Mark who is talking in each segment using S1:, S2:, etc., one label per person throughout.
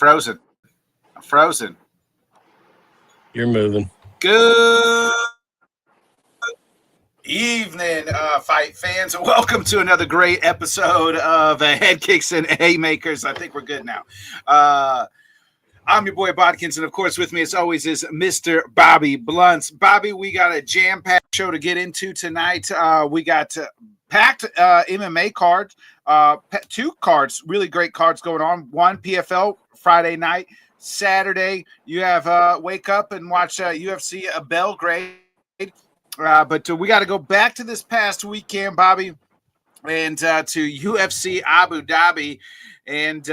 S1: frozen. I'm frozen.
S2: You're moving.
S1: Good evening, fight fans. Welcome to another great episode of Headkicks and Haymakers. I think we're good now. I'm your boy Bodkins, and of course, with me as always is Mr. Bobby Blunts. Bobby, we got a jam-packed show to get into tonight. We got packed MMA cards, two cards, really great cards going on. One PFL Friday night. Saturday, you have wake up and watch UFC Belgrade. But we got to go back to this past weekend, Bobby, and to UFC Abu Dhabi. And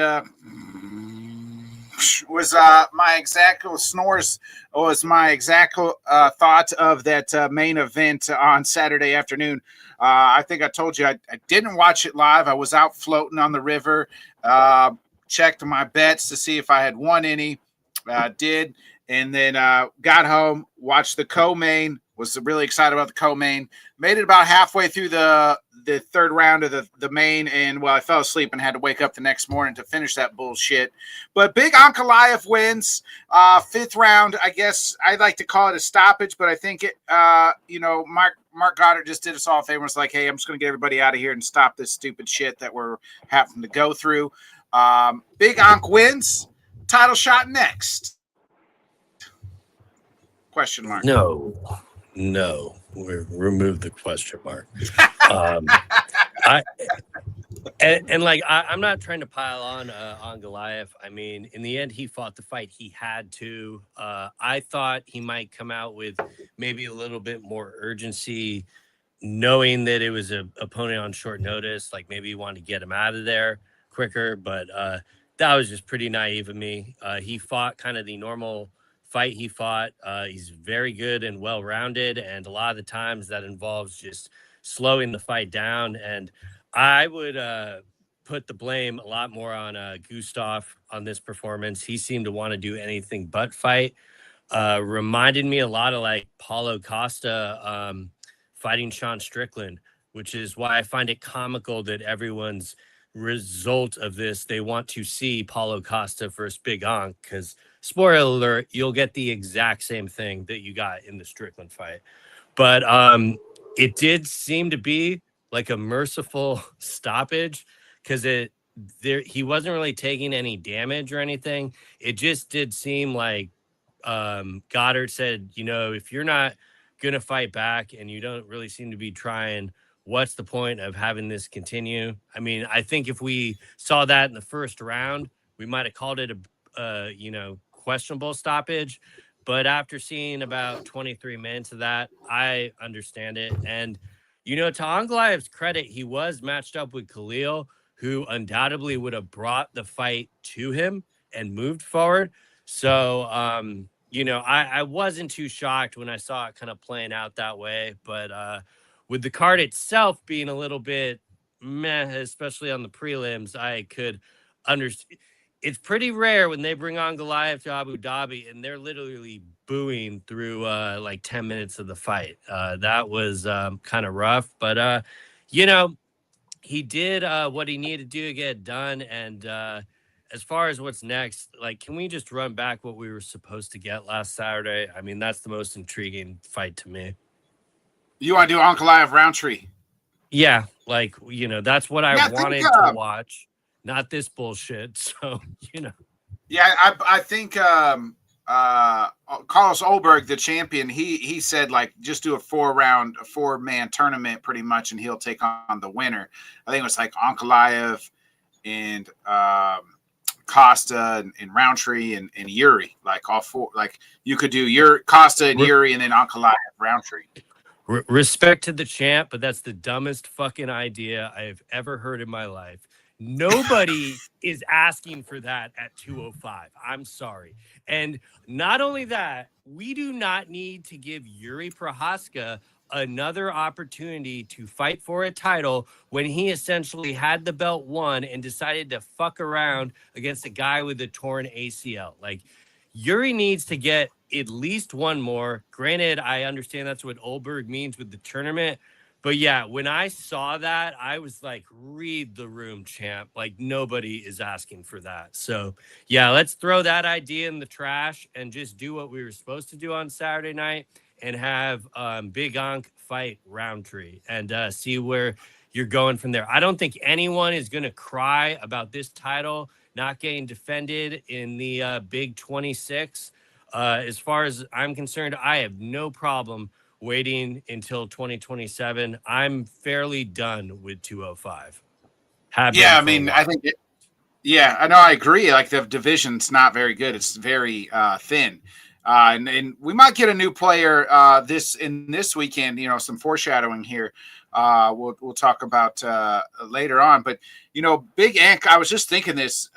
S1: was my exact snores was my exact thought of that main event on Saturday afternoon. I think I told you I didn't watch it live. I was out floating on the river. Checked my bets to see if I had won any. Did, and then got home, watched the co-main. Was really excited about the co-main. Made it about halfway through the third round of the main, and I fell asleep and had to wake up the next morning to finish that bullshit. But big ANK wins. Fifth round, I guess I'd like to call it a stoppage, but I think it. Mark Goddard just did us all a favor. Was like, hey, I'm just going to get everybody out of here and stop this stupid shit that we're having to go through. Big ANK wins. Title shot next. Question mark.
S2: No. Remove the question mark. I'm not trying to pile on Goliath. I mean, in the end, he fought the fight he had to. I thought he might come out with maybe a little bit more urgency, knowing that it was an opponent on short notice. Like maybe he wanted to get him out of there quicker, but that was just pretty naive of me. He fought kind of the normal fight he fought. He's very good and well-rounded, and a lot of the times that involves just slowing the fight down. And I would put the blame a lot more on Gustav on this performance. He seemed to want to do anything but fight. Reminded me a lot of like Paulo Costa fighting Sean Strickland, which is why I find it comical that everyone's result of this, they want to see Paulo Costa versus Big ANK, because spoiler alert, you'll get the exact same thing that you got in the Strickland fight. But it did seem to be like a merciful stoppage, because he wasn't really taking any damage or anything. It just did seem like Goddard said, if you're not gonna fight back and you don't really seem to be trying, what's the point of having this continue? I mean, I think if we saw that in the first round, we might have called it a questionable stoppage. But after seeing about 23 minutes of that, I understand it. And, to Anglaev's credit, he was matched up with Khalil, who undoubtedly would have brought the fight to him and moved forward. So, I wasn't too shocked when I saw it kind of playing out that way. But with the card itself being a little bit meh, especially on the prelims, I could understand. It's pretty rare when they bring on Goliath to Abu Dhabi and they're literally booing through like 10 minutes of the fight. That was kind of rough, but he did what he needed to do to get it done. And as far as what's next, like, can we just run back what we were supposed to get last Saturday? I mean, that's the most intriguing fight to me.
S1: You want to do Ankalaev Roundtree?
S2: Yeah, like, that's what I wanted to watch. Not this bullshit. So,
S1: Yeah, I think Carlos Olberg, the champion, he said, like, just do a 4-man tournament pretty much, and he'll take on the winner. I think it was like Ankalaev and Costa and Roundtree and Yuri, like all four. Like you could do Costa and Yuri and then Ankalaev Roundtree.
S2: Respect to the champ, but that's the dumbest fucking idea I have ever heard in my life. Nobody is asking for that at 205. I'm sorry. And not only that, we do not need to give Yuri Prochazka another opportunity to fight for a title when he essentially had the belt won and decided to fuck around against a guy with a torn ACL. Like, Yuri needs to get at least one more. Granted, I understand that's what Olberg means with the tournament, But yeah, when I saw that, I was like, read the room, champ. Like nobody is asking for that. So yeah, let's throw that idea in the trash and just do what we were supposed to do on Saturday night and have Big ANK fight Roundtree and see where you're going from there. I don't think anyone is going to cry about this title not getting defended in the Big 26. As far as I'm concerned, I have no problem waiting until 2027. I'm fairly done with 205. Have
S1: Yeah,
S2: been
S1: I
S2: for a
S1: mean, I
S2: while.
S1: think yeah, I know. I agree. Like the division's not very good. It's very thin, and we might get a new player this weekend. You know, some foreshadowing here. We'll talk about later on. But you know, Big Ank. I was just thinking this.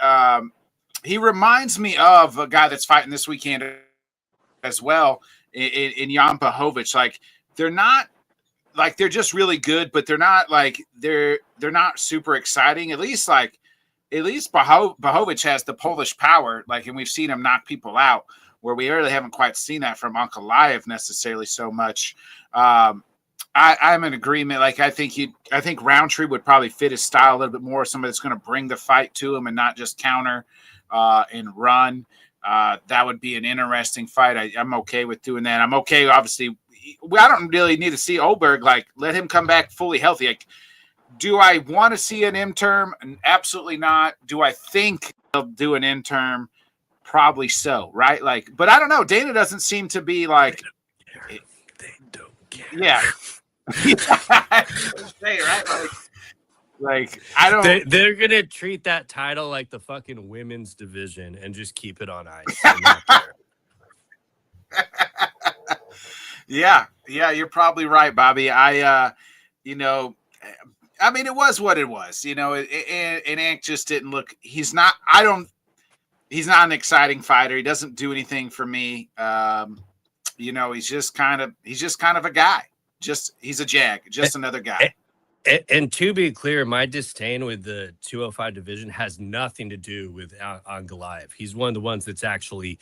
S1: He reminds me of a guy that's fighting this weekend as well in Jan Blachowicz. Like they're not. Like they're just really good, but they're not like they're not super exciting. At least Blachowicz has the Polish power, like, and we've seen him knock people out. Where we really haven't quite seen that from Ankalaev necessarily so much. I'm in agreement. Like I think Roundtree would probably fit his style a little bit more. Somebody that's going to bring the fight to him and not just counter and run. That would be an interesting fight. I'm okay with doing that. I'm okay. Obviously, I don't really need to see Oberg. Like let him come back fully healthy. Like, do I want to see an interim? Absolutely not. Do I think they'll do an interim? Probably so, right? Like, but I don't know. Dana doesn't seem to be like,
S2: They don't care.
S1: yeah. Say, right? Like I don't.
S2: They're gonna treat that title like the fucking women's division and just keep it on ice. And not care.
S1: Yeah, you're probably right, Bobby. You know, I mean, it was what it was. You know, and Ank just didn't look. He's not. He's not an exciting fighter. He doesn't do anything for me. You know, he's just kind of a guy. He's a jag. Just another guy.
S2: And to be clear, my disdain with the 205 division has nothing to do with on Goliath. He's one of the ones that's actually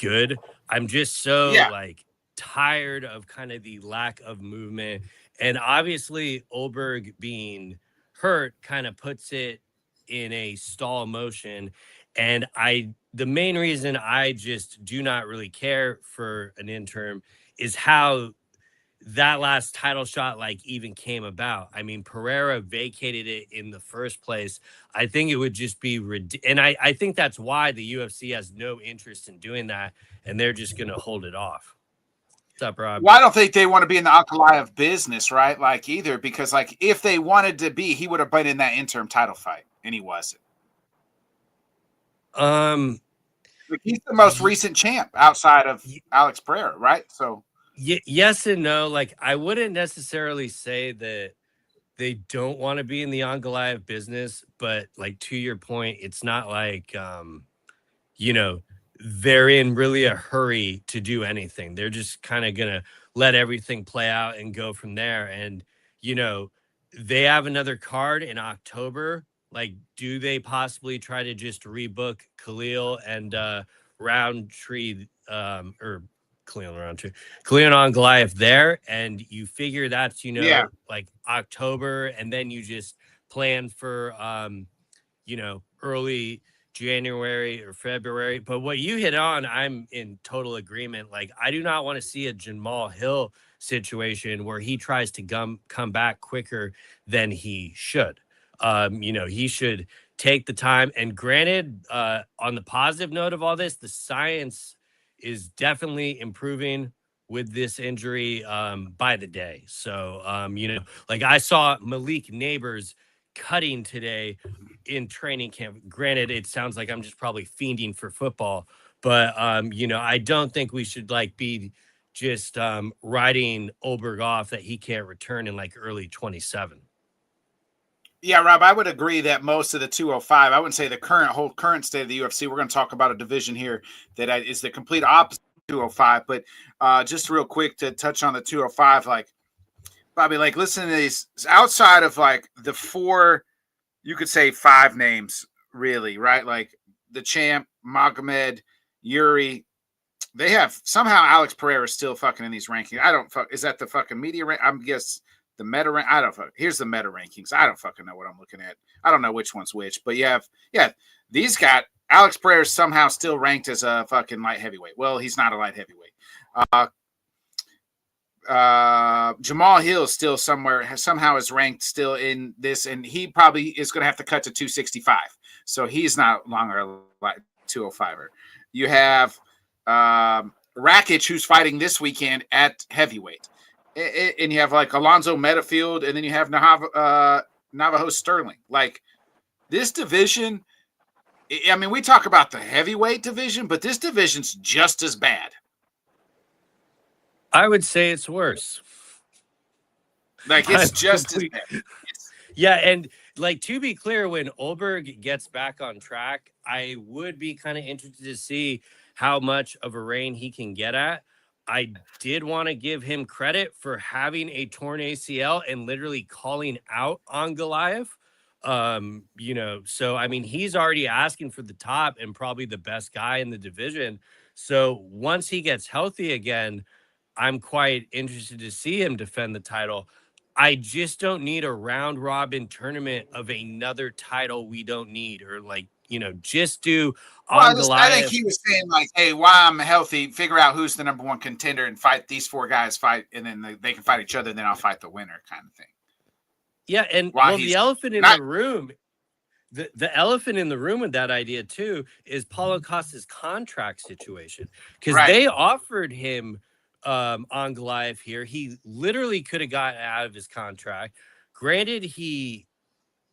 S2: good. I'm just so like tired of kind of the lack of movement. And obviously, Oberg being hurt kind of puts it in a stall motion. And the main reason I just do not really care for an interim is how that last title shot like even came about. I mean, Pereira vacated it in the first place. I think it would just be and I think that's why the UFC has no interest in doing that, and they're just gonna hold it off. What's up, Rob?
S1: Well, I don't think they want to be in the Ankalaev business, right? Like either, because like if they wanted to be, he would have been in that interim title fight, and he wasn't. Like, he's the most recent champ outside of Alex Pereira, right? So
S2: yes and no. Like I wouldn't necessarily say that they don't want to be in the Ankalaev business, but like to your point, it's not like you know, they're in really a hurry to do anything. They're just kind of gonna let everything play out and go from there. And you know, they have another card in October. Like, do they possibly try to just rebook Khalil and Roundtree or Khalil Roundtree, Khalil on Goliath there, and you figure that's like October, and then you just plan for early January or February. But what you hit on, I'm in total agreement. Like, I do not want to see a Jamal Hill situation where he tries to come back quicker than he should. He should take the time. And granted, on the positive note of all this, the science is definitely improving with this injury by the day. So, like I saw Malik Neighbors cutting today in training camp. Granted, it sounds like I'm just probably fiending for football, but I don't think we should like be just writing Oberg off that he can't return in like early 27.
S1: Yeah, Rob, I would agree that most of the 205, I wouldn't say the current state of the UFC. We're going to talk about a division here that is the complete opposite of 205. But just real quick to touch on the 205, like, Bobby, like, listen to these outside of like the four, you could say five names, really, right? Like the champ, Magomed, Yuri. They have somehow Alex Pereira is still fucking in these rankings. I don't fuck. Is that the fucking media rank? I'm guess the meta rank. I don't. Here's the meta rankings. I don't fucking know what I'm looking at. I don't know which one's which. But these got Alex Pereira somehow still ranked as a fucking light heavyweight. Well, he's not a light heavyweight. Jamal Hill still somehow is ranked still in this, and he probably is going to have to cut to 265. So he's not longer like 205er. You have Rakic, who's fighting this weekend at heavyweight, and you have like Alonzo Metafield, and then you have Navajo Sterling. Like this division, I mean, we talk about the heavyweight division, but this division's just as bad.
S2: I would say it's worse.
S1: Like it's just as bad.
S2: Yeah, and like to be clear, when Olberg gets back on track, I would be kind of interested to see how much of a reign he can get at. I did want to give him credit for having a torn ACL and literally calling out on Goliath. So I mean, he's already asking for the top and probably the best guy in the division. So once he gets healthy again, I'm quite interested to see him defend the title. I just don't need a round robin tournament of another title we don't need, or like, just do on Goliath.
S1: I think he was saying like, hey, while I'm healthy, figure out who's the number one contender and fight these 4 guys, and then they can fight each other, and then I'll fight the winner kind of thing.
S2: Yeah, and the elephant in the room, the elephant in the room with that idea too is Paulo Costa's contract situation, because they offered him on Goliath here. He literally could have gotten out of his contract. Granted, he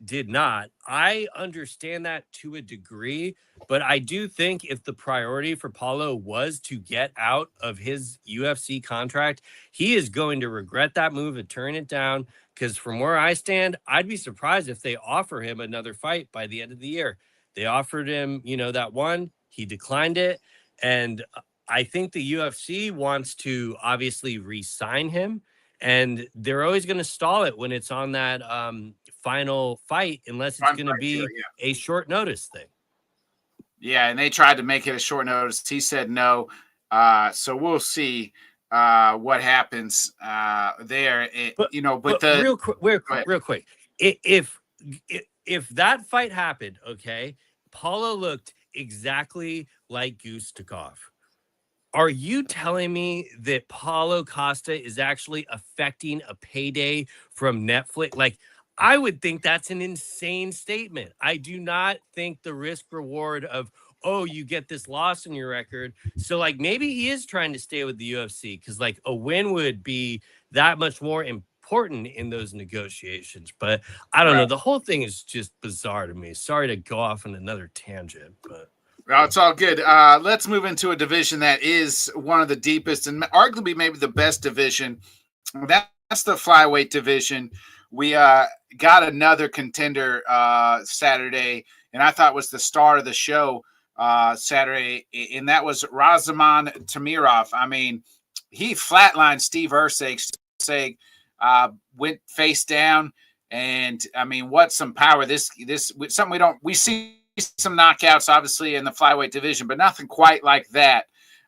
S2: did not. I understand that to a degree, but I do think if the priority for Paulo was to get out of his UFC contract, he is going to regret that move and turn it down, because from where I stand, I'd be surprised if they offer him another fight by the end of the year. They offered him, that one, he declined it, and I think the UFC wants to obviously re-sign him, and they're always going to stall it when it's on that final fight, unless it's going to be a short notice thing.
S1: Yeah, and they tried to make it a short notice. He said no. So we'll see what happens there.
S2: Real quick, if that fight happened, okay, Paulo looked exactly like Gustakov. Are you telling me that Paulo Costa is actually affecting a payday from Netflix? Like, I would think that's an insane statement. I do not think the risk reward of, you get this loss in your record. So like maybe he is trying to stay with the UFC, because like a win would be that much more important in those negotiations. But I don't know. The whole thing is just bizarre to me. Sorry to go off on another tangent, but.
S1: Well, it's all good. Let's move into a division that is one of the deepest and arguably maybe the best division. That's the flyweight division. We got another contender Saturday, and I thought was the star of the show Saturday, and that was Razaman Tamirov. I mean, he flatlined Steve Erceg, went face down, and I mean, what some power! This something we see some knockouts obviously in the flyweight division, but nothing quite like that.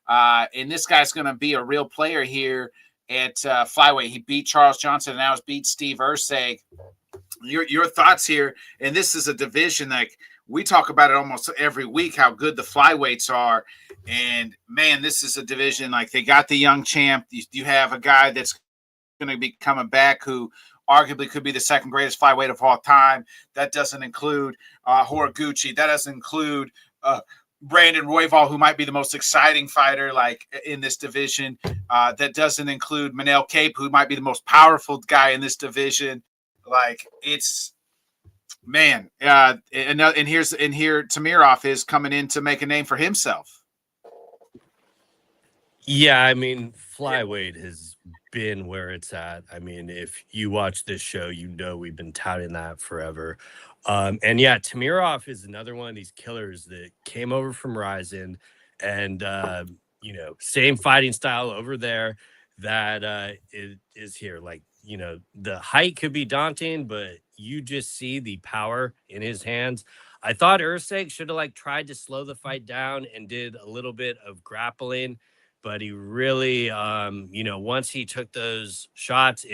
S1: And this guy's going to be a real player here at flyweight. He beat Charles Johnson, and now has beat Steve Erceg. Your thoughts here? And this is a division like we talk about it almost every week, how good the flyweights are. And man, this is a division like they got the young champ. You have a guy that's going to be coming back who arguably could be the second greatest flyweight of all time. That doesn't include Horiguchi. That doesn't include Brandon Royval, who might be the most exciting fighter like in this division. That doesn't include Manel Kape, who might be the most powerful guy in this division. Like it's man, and here Tamirov is coming in to make a name for himself.
S2: Yeah, I mean, flyweight has been where it's at. I mean, if you watch this show, we've been touting that forever. And yeah, Tamirov is another one of these killers that came over from Ryzen, and same fighting style over there that is here. Like, the height could be daunting, but you just see the power in his hands. I thought Erceg should have tried to slow the fight down and did a little bit of grappling, but he really, once he took those shots,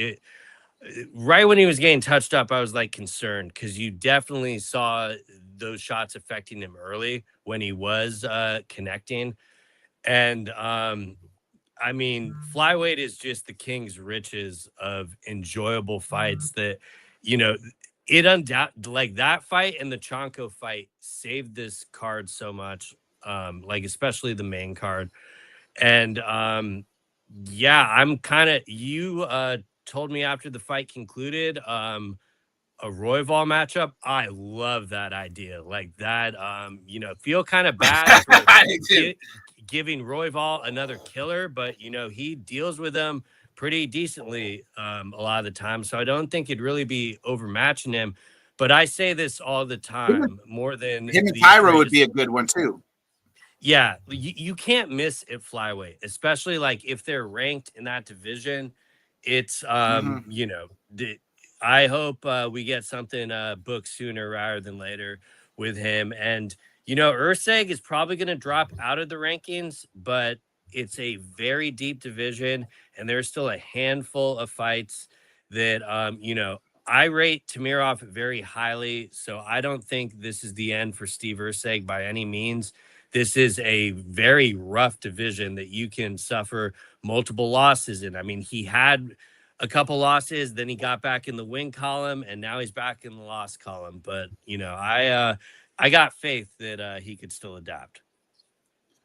S2: right when he was getting touched up, I was like concerned because you definitely saw those shots affecting him early when he was connecting. And I mean, flyweight is just the king's riches of enjoyable fights that, you know, it like that fight and the Chonko fight saved this card so much. Like especially the main card. And yeah, I'm kind of you told me after the fight concluded, a Royval matchup. I love that idea. Like that, you know, feel kind of bad for
S1: I do.
S2: giving Royval another killer, but you know, he deals with them pretty decently a lot of the time. So I don't think it'd really be overmatching him. But I say this all the time, more than
S1: Him and
S2: the
S1: Pyro would be
S2: greatest.
S1: a good one too.
S2: Yeah, you can't miss at flyweight, especially like if they're ranked in that division. It's
S1: Hmm.
S2: you know, I hope we get something booked sooner rather than later with him. And you know, Urseg is probably going to drop out of the rankings, but it's a very deep division, and there's still a handful of fights that you know, I rate Tamirov very highly. So I don't think this is the end for Steve Urseg by any means. This is a very rough division that you can suffer multiple losses in. I mean, he had a couple losses, then he got back in the win column, and now he's back in the loss column. But you know, I got faith that he could still adapt.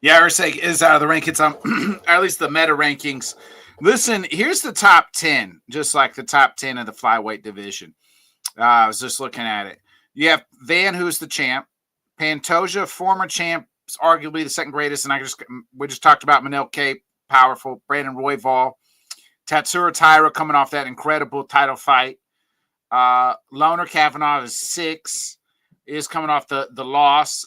S1: Yeah, Ursay is out of the rankings, or at least the meta rankings. Listen, here's the top 10, just like the top 10 of the flyweight division. I was just looking at it. You have Van, who's the champ. Pantoja, former champ, arguably the second greatest. And we just talked about Manel Cape, powerful. Brandon Royval. Tatsuro Taira coming off that incredible title fight. Loner Kavanaugh is 6, is coming off the loss.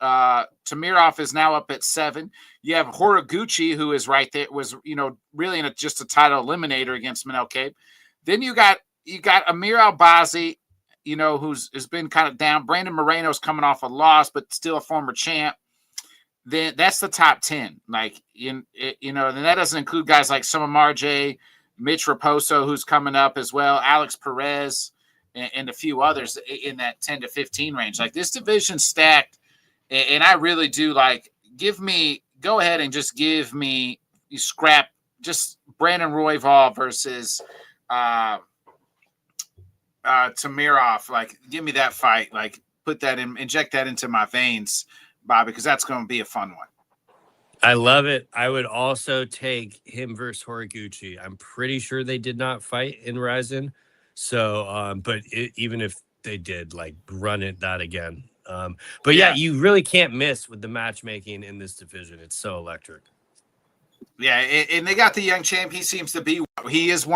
S1: Tamirov is now up at 7. You have Horiguchi, who is right there, was really in just a title eliminator against Manel Cape. Then you got Amir Albazi, has been kind of down. Brandon Moreno's coming off a loss, but still a former champ. Then that's the top 10. Like, and that doesn't include guys like Summer Marjay, Mitch Raposo, who's coming up as well, Alex Perez, and a few others in that 10 to 15 range. Like, this division's stacked, and I really do go ahead and just give me, you scrap just Brandon Royval versus Tamirov. Like, give me that fight. Like, inject that into my veins, Bobby, because that's going to be a fun one.
S2: I love it. I would also take him versus Horiguchi. I'm pretty sure they did not fight in Ryzen. So, but even if they did, like, run that again. But yeah, you really can't miss with the matchmaking in this division. It's so electric.
S1: Yeah, and they got the young champ. He seems to be. He is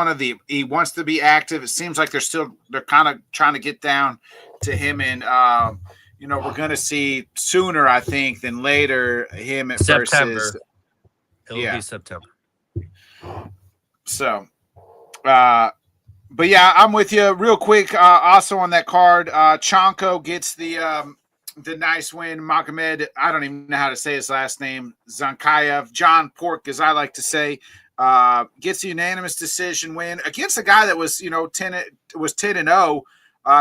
S1: he wants to be active. It seems like they're kind of trying to get down to him, and we're going to see sooner, I think, than later him at
S2: September.
S1: versus.
S2: It'll be September.
S1: So, but yeah, I'm with you. Real quick, also on that card, Chonko gets the nice win. Magomed, I don't even know how to say his last name, Zankayev, John Pork, as I like to say, gets a unanimous decision win against a guy that was 10-0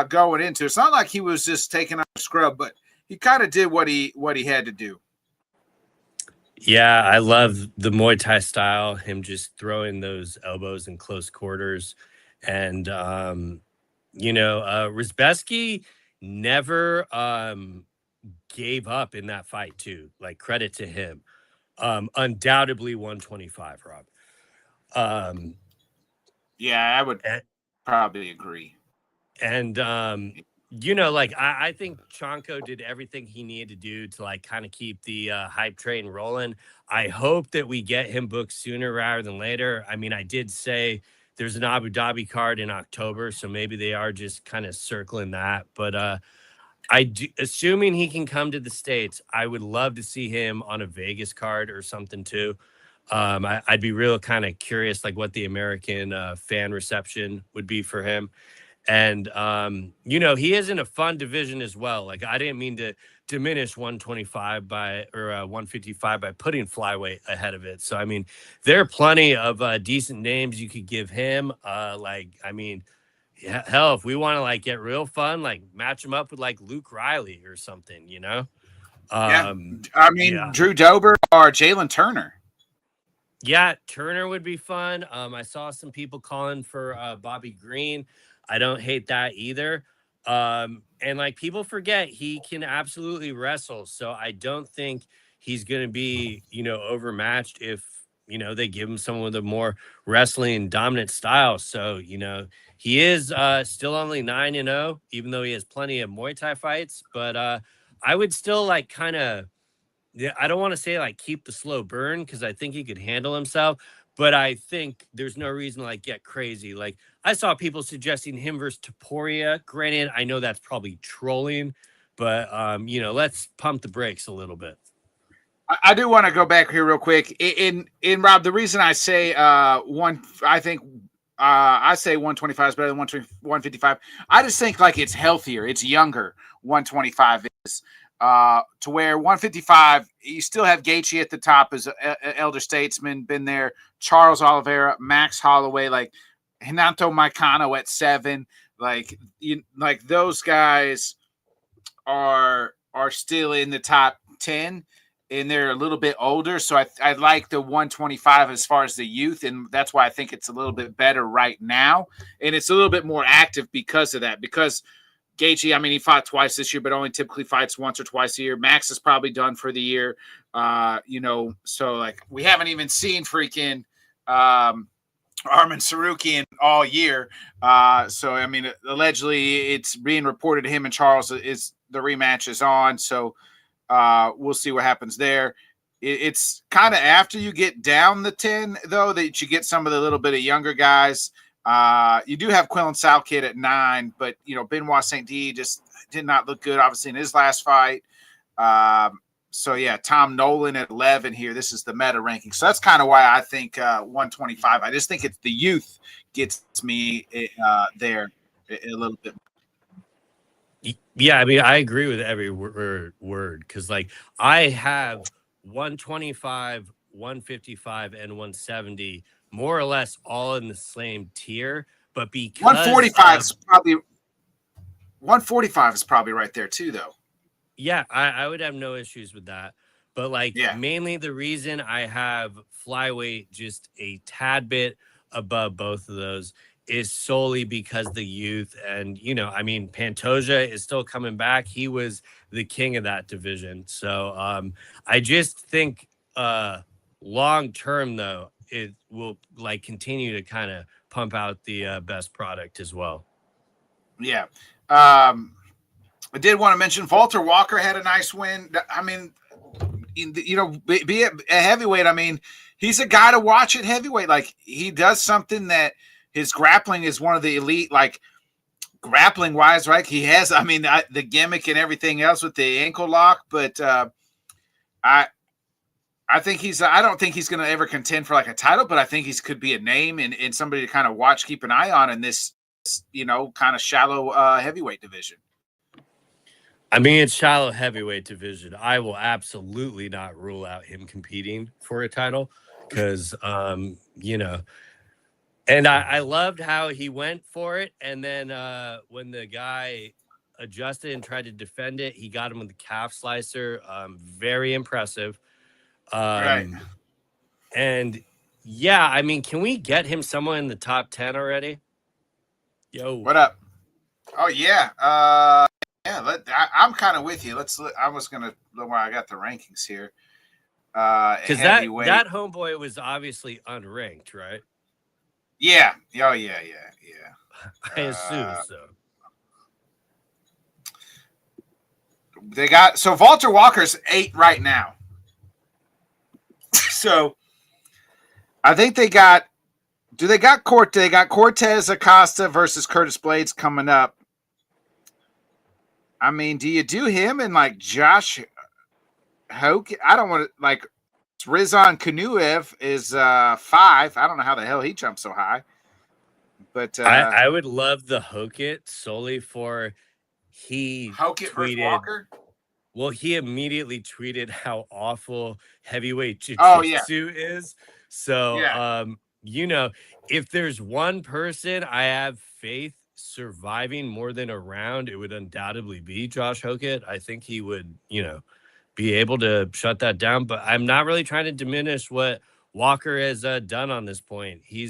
S1: going into. It's not like he was just taking up a scrub, but he kind of did what he had to do.
S2: Yeah, I love the Muay Thai style, him just throwing those elbows in close quarters. And, Rizbeski never gave up in that fight, too. Like, credit to him. Undoubtedly 125, Rob.
S1: Yeah, I would probably agree.
S2: And, I think Chonko did everything he needed to do to, like, kind of keep the hype train rolling. I hope that we get him booked sooner rather than later. I mean, I did say there's an Abu Dhabi card in October, so maybe they are just kind of circling that. But assuming he can come to the States, I would love to see him on a Vegas card or something too. I'd be real kind of curious, like what the American fan reception would be for him. And, he is in a fun division as well. Like, I didn't mean to diminish 125 by or 155 by putting flyweight ahead of it. So I mean, there are plenty of decent names you could give him. I mean, yeah, hell, if we want to like get real fun, like match him up with like Luke Riley or something, you know?
S1: Yeah, I mean Drew Dober or Jalen Turner.
S2: Yeah, Turner would be fun. I saw some people calling for Bobby Green. I don't hate that either. And like people forget he can absolutely wrestle. So I don't think he's going to be, overmatched if, they give him someone with a more wrestling dominant style. So, he is still only 9-0, even though he has plenty of Muay Thai fights. But I would still like kind of, yeah, I don't want to say like keep the slow burn because I think he could handle himself, but I think there's no reason to like get crazy. Like I saw people suggesting him versus Taporia. Granted, I know that's probably trolling, but let's pump the brakes a little bit.
S1: I do want to go back here real quick. In Rob, the reason I say I think I say 125 is better than 155. I just think like it's healthier, it's younger. 125 is. To where 155, you still have Gaethje at the top as an elder statesman, been there. Charles Oliveira, Max Holloway, like Renato Moicano at 7, like those guys are still in the top 10, and they're a little bit older. So I like the 125 as far as the youth, and that's why I think it's a little bit better right now, and it's a little bit more active because of that. Because Gaethje, I mean, he fought twice this year, but only typically fights once or twice a year. Max is probably done for the year. So like we haven't even seen freaking Arman Sarukian all year. So I mean, allegedly it's being reported to him and Charles is the rematch is on. So we'll see what happens there. It's kind of after you get down the 10 though that you get some of the little bit of younger guys. You do have Quillen Salkid at 9, but Benoit Saint D just did not look good, obviously, in his last fight. So yeah, Tom Nolan at 11 here. This is the meta ranking. So that's kind of why I think 125. I just think it's the youth gets me there a little bit.
S2: Yeah, I mean, I agree with every word because like I have 125, 155, and 170 more or less all in the same tier, but because
S1: 145 is probably right there too, though.
S2: Yeah, I would have no issues with that. But like mainly the reason I have flyweight just a tad bit above both of those is solely because the youth. And I mean, Pantoja is still coming back. He was the king of that division. So I just think long term though, it will like continue to kind of pump out the best product as well.
S1: Yeah. I did want to mention Walter Walker had a nice win. I mean, be a heavyweight. I mean, he's a guy to watch at heavyweight. Like he does something that his grappling is one of the elite, like grappling wise, right? He has, I mean, the gimmick and everything else with the ankle lock, but I think I don't think he's going to ever contend for like a title, but I think he could be a name and somebody to kind of watch, keep an eye on in this, kind of shallow heavyweight division.
S2: I mean, it's shallow heavyweight division. I will absolutely not rule out him competing for a title because, and I loved how he went for it. And then when the guy adjusted and tried to defend it, he got him with the calf slicer. Very impressive.
S1: Right.
S2: And yeah, I mean, can we get him somewhere in the top 10 already? Yo.
S1: What up? Oh, yeah. I'm kind of with you. I was going to look where I got the rankings here.
S2: Because that homeboy was obviously unranked, right?
S1: Yeah. Oh, yeah.
S2: I assume so.
S1: So Walter Walker's 8 right now. So I think they got Cortez Acosta versus Curtis Blades coming up. I mean, do you do him and like Josh Hoke? I don't want to like Rizan Kanuev is 5. I don't know how the hell he jumped so high. But
S2: I would love the Hoke it solely for he
S1: Hoke it versus Walker.
S2: Well, he immediately tweeted how awful heavyweight
S1: Oh yeah,
S2: jiu-jitsu is. So,
S1: yeah,
S2: you know, if there's one person I have faith surviving more than a round, it would undoubtedly be Josh Hokett. I think he would, be able to shut that down. But I'm not really trying to diminish what Walker has done on this point. He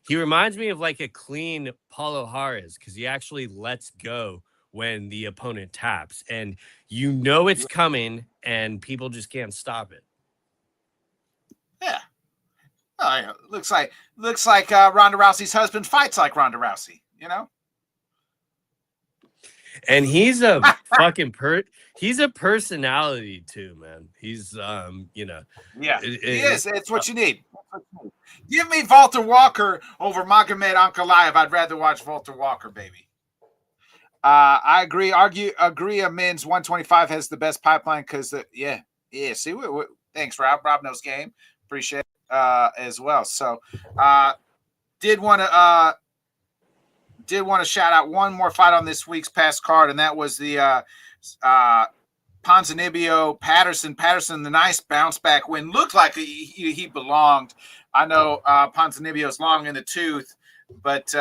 S2: reminds me of like a clean Paulo Harris because he actually lets go when the opponent taps, and it's coming, and people just can't stop it.
S1: yeah. Oh, yeah. Looks like Ronda Rousey's husband fights like Ronda Rousey.
S2: And he's a fucking he's a personality too, man. He's
S1: Yeah, he is. It's what you need. Give me Walter Walker over Magomed Ankalaev. I'd rather watch Walter Walker, baby. I agree. Agree. A men's 125 has the best pipeline because yeah. See, thanks, Rob. Rob knows game. Appreciate it as well. So, did want to shout out one more fight on this week's past card, and that was the Ponzinibbio Patterson. Patterson, the nice bounce back win. Looked like he belonged. I know Ponzinibbio's long in the tooth, but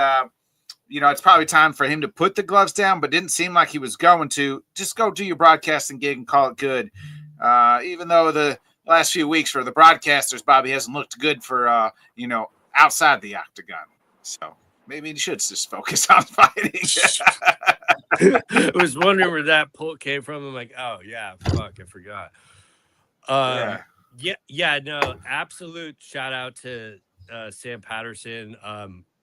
S1: it's probably time for him to put the gloves down, but didn't seem like he was going to. Just go do your broadcasting gig and call it good. Even though the last few weeks for the broadcasters, Bobby hasn't looked good for, outside the octagon. So maybe he should just focus on fighting.
S2: I was wondering where that pull came from. I'm like, oh, yeah, fuck, I forgot. No, absolute shout out to Sam Patterson.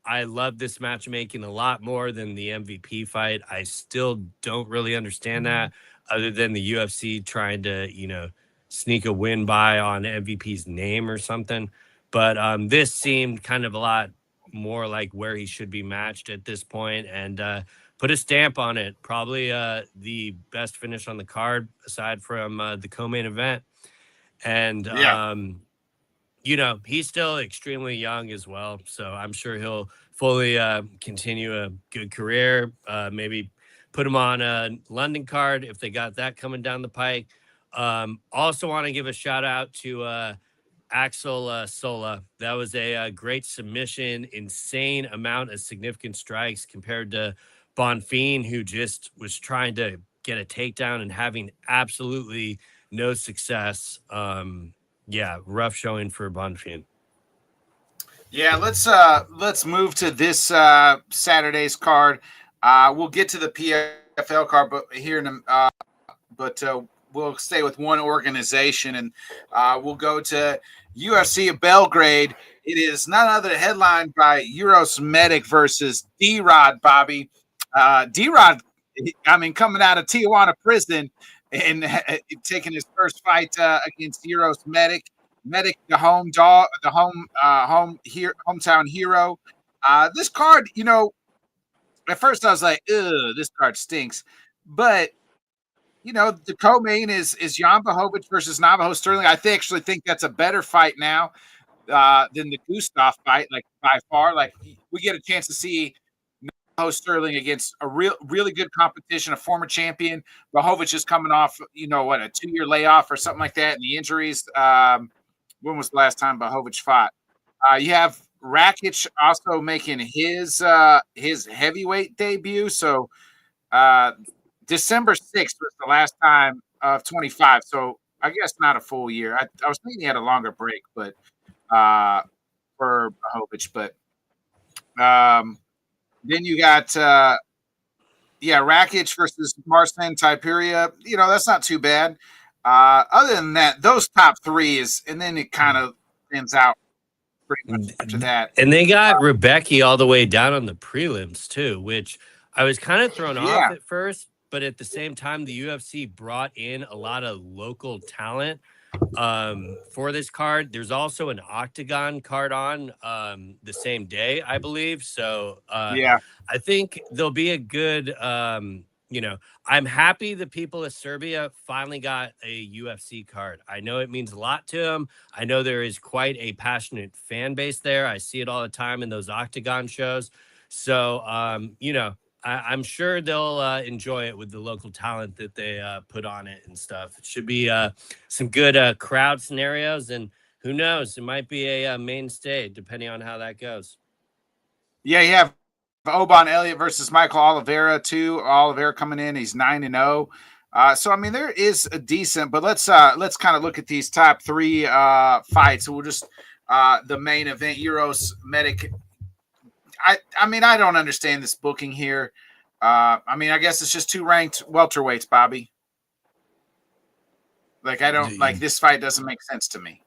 S2: I love this matchmaking a lot more than the MVP fight. I still don't really understand that, other than the UFC trying to, sneak a win by on MVP's name or something. But this seemed kind of a lot more like where he should be matched at this point, and put a stamp on it. Probably the best finish on the card aside from the co-main event. And he's still extremely young as well, so I'm sure he'll fully continue a good career. Maybe put him on a London card if they got that coming down the pike. Also want to give a shout out to Axel Sola. That was a great submission, insane amount of significant strikes compared to Bonfim, who just was trying to get a takedown and having absolutely no success. Rough showing for Bonfim.
S1: Yeah, let's move to this Saturday's card. We'll get to the PFL card, but we'll stay with one organization, and we'll go to UFC of Belgrade. It is none other headlined by Euros Medic versus D-Rod, Bobby. D-Rod, coming out of Tijuana prison and taking his first fight against Euros Medic. Medic, the home dog, the hometown hero. This card, at first I was like, "Ugh, this card stinks," but the co-main is Jan Blachowicz versus Navajo Sterling. I actually think that's a better fight now than the Gustav fight, like by far. Like we get a chance to see Navajo Sterling against a really good competition, a former champion. Blachowicz is coming off, a 2-year layoff or something like that, and the injuries. When was the last time Blachowicz fought? You have Rakic also making his heavyweight debut. So December 6th was the last time of 25. So I guess not a full year. I was thinking he had a longer break, but for Blachowicz. But then you got Rakic versus Marcin Taipiria. That's not too bad. Other than that, those top three and then it kind of ends out pretty much after that.
S2: And they got Rebecca all the way down on the prelims too, which I was kind of thrown off at first, but at the same time, the UFC brought in a lot of local talent for this card. There's also an octagon card on the same day, I believe. So I think there'll be a good I'm happy the people of Serbia finally got a UFC card. I know it means a lot to them. I know there is quite a passionate fan base there. I see it all the time in those octagon shows. So, I'm sure they'll enjoy it with the local talent that they put on it and stuff. It should be some good crowd scenarios, and who knows, it might be a mainstay depending on how that goes.
S1: Yeah, you have Oban Elliott versus Michael Oliveira too. Oliveira coming in, he's 9-0. So I mean, there is a decent, but let's kind of look at these top three fights. So we'll just the main event, Euros Medic. I mean, I don't understand this booking here. I mean, I guess it's just two ranked welterweights, Bobby. Like, I don't like this fight doesn't make sense to me.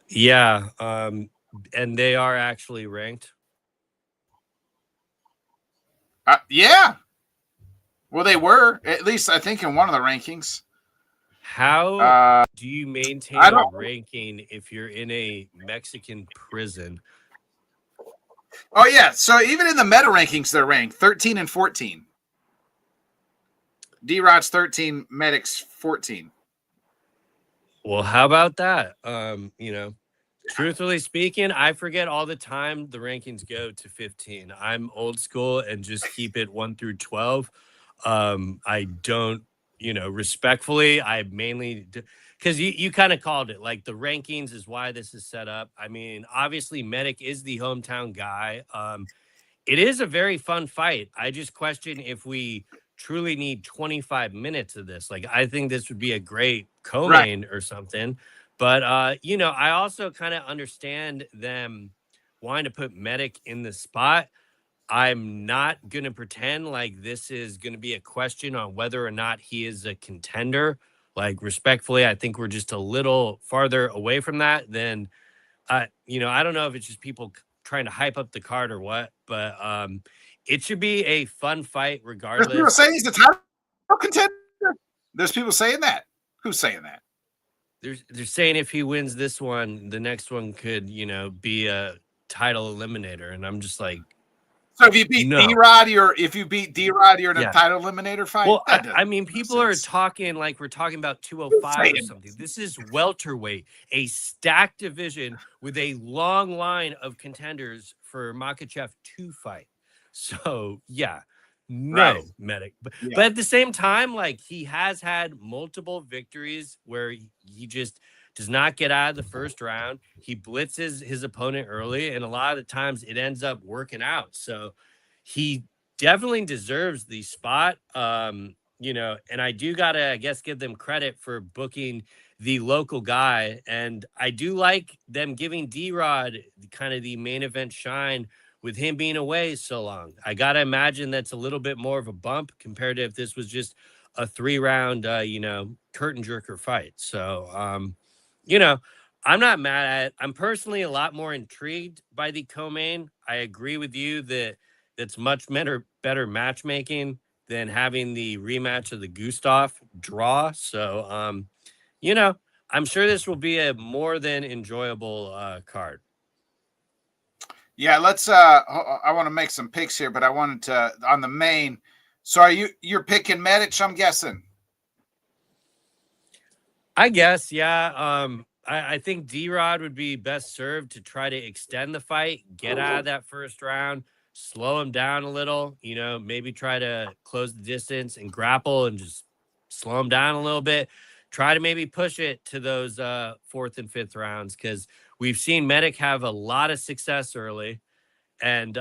S2: Yeah, and they are actually ranked.
S1: Yeah. Well, they were, at least I think, in one of the rankings.
S2: How do you maintain a ranking if you're in a Mexican prison?
S1: Oh, yeah. So even in the meta rankings, they're ranked 13 and 14. D-Rod's 13, Medic's 14.
S2: Well, how about that? You know, truthfully speaking, I forget all the time the rankings go to 15. I'm old school and just keep it 1 through 12. I don't, you know, respectfully, I mainly because you kind of called it, like the rankings is why this is set up. I mean, obviously Medic is the hometown guy. It is a very fun fight. I just question if we truly need 25 minutes of this. Like, I think this would be a great co-main or something. But you know, I also kind of understand them wanting to put Medic in the spot. I'm not going to pretend like this is going to be a question on whether or not he is a contender. Like, respectfully, I think we're just a little farther away from that than, you know, I don't know if it's just people trying to hype up the card or what, but it should be a fun fight regardless.
S1: There's people saying he's a title contender. There's people saying that. Who's saying that?
S2: They're saying if he wins this one, the next one could, you know, be a title eliminator, and I'm just like,
S1: so if you beat D-Rod, you're in a title eliminator fight.
S2: Well, I mean, people are talking like we're talking about 205 or something. This is welterweight, a stacked division with a long line of contenders for Makhachev to fight. So yeah, Medic. But at the same time, like, he has had multiple victories where he just does not get out of the first round. He blitzes his opponent early, and a lot of the times it ends up working out. So he definitely deserves the spot. You know, and I do gotta, I guess, give them credit for booking the local guy. And I do like them giving D-Rod kind of the main event shine with him being away so long. I gotta imagine that's a little bit more of a bump compared to if this was just a 3-round, you know, curtain jerker fight. So, you know, I'm not mad at it. I'm personally a lot more intrigued by the co-main. I agree with you that that's much better matchmaking than having the rematch of the Gustav draw. So, you know, I'm sure this will be a more than enjoyable card.
S1: Yeah, let's I want to make some picks here, but I wanted to on the main. So you're picking Medic, I'm guessing.
S2: I guess, yeah. I think D-Rod would be best served to try to extend the fight, get out of that first round, slow him down a little, you know, maybe try to close the distance and grapple and just slow him down a little bit. Try to maybe push it to those 4th and 5th rounds, because we've seen Medic have a lot of success early. And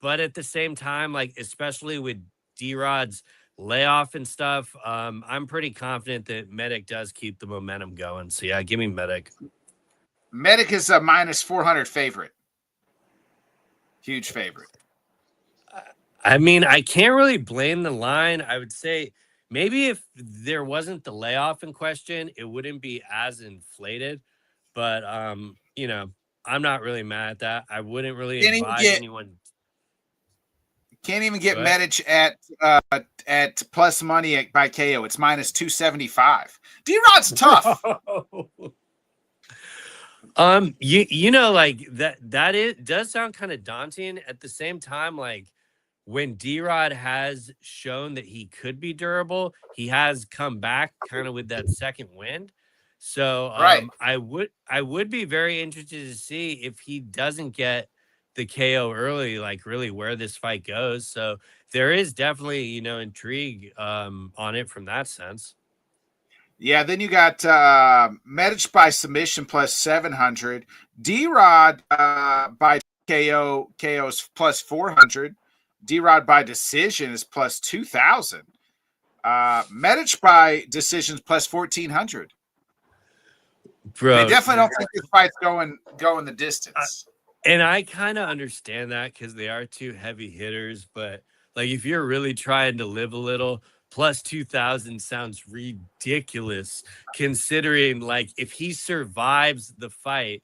S2: but at the same time, like, especially with D-Rod's layoff and stuff, I'm pretty confident that Medic does keep the momentum going. So yeah, give me Medic.
S1: Medic is a -400 favorite. Huge favorite.
S2: I mean, I can't really blame the line. I would say maybe if there wasn't the layoff in question, it wouldn't be as inflated. But you know, I'm not really mad at that. I wouldn't really advise anyone.
S1: Can't even get Medic at plus money by KO. It's -275. D-Rod's tough.
S2: You know, like that does sound kind of daunting. At the same time, like, when D-Rod has shown that he could be durable, he has come back kind of with that second wind. So I would be very interested to see if he doesn't get the KO early, like really where this fight goes. So there is definitely, you know, intrigue on it from that sense.
S1: Yeah, then you got Medic by submission plus 700. D-Rod by KO's plus 400. D-Rod by decision is plus 2,000. Medic by decisions plus 1,400.
S2: Bro,
S1: They definitely don't think this fight's going the distance.
S2: And I kind of understand that because they are two heavy hitters, but like if you're really trying to live a little, plus 2,000 sounds ridiculous considering like if he survives the fight,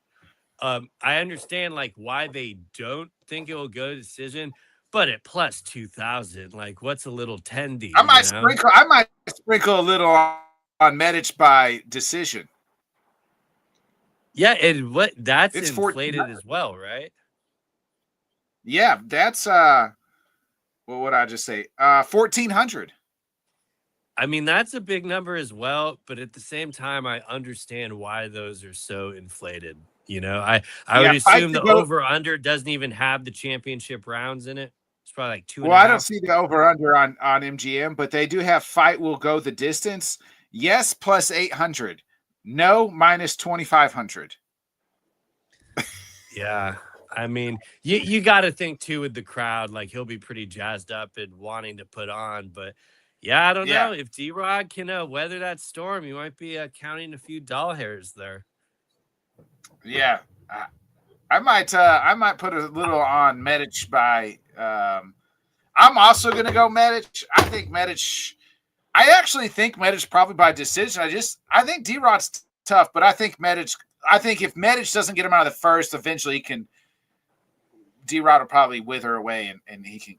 S2: I understand like why they don't think it will go to decision, but at plus 2,000, like what's a little tendy?
S1: I might sprinkle a little on Medic by decision.
S2: Yeah, and that's
S1: it's
S2: inflated as well, right?
S1: Yeah, that's what would I just say? 1,400.
S2: I mean, that's a big number as well, but at the same time, I understand why those are so inflated. You know, I would assume the over under doesn't even have the championship rounds in it. It's probably like 2.5.
S1: Well, I don't see the over under on MGM, but they do have fight will go the distance. Yes, plus 800. No, minus 2,500.
S2: Yeah. I mean, you got to think too with the crowd, like he'll be pretty jazzed up and wanting to put on. But yeah, I don't know if D-Rod can weather that storm. You might be counting a few doll hairs there.
S1: Yeah, I might put a little on Medic by. I'm also gonna go Medic. I actually think Medic probably by decision. I think D-Rod's tough, but I think if Medic doesn't get him out of the first, eventually he can. D-Rod will probably wither away, and he can.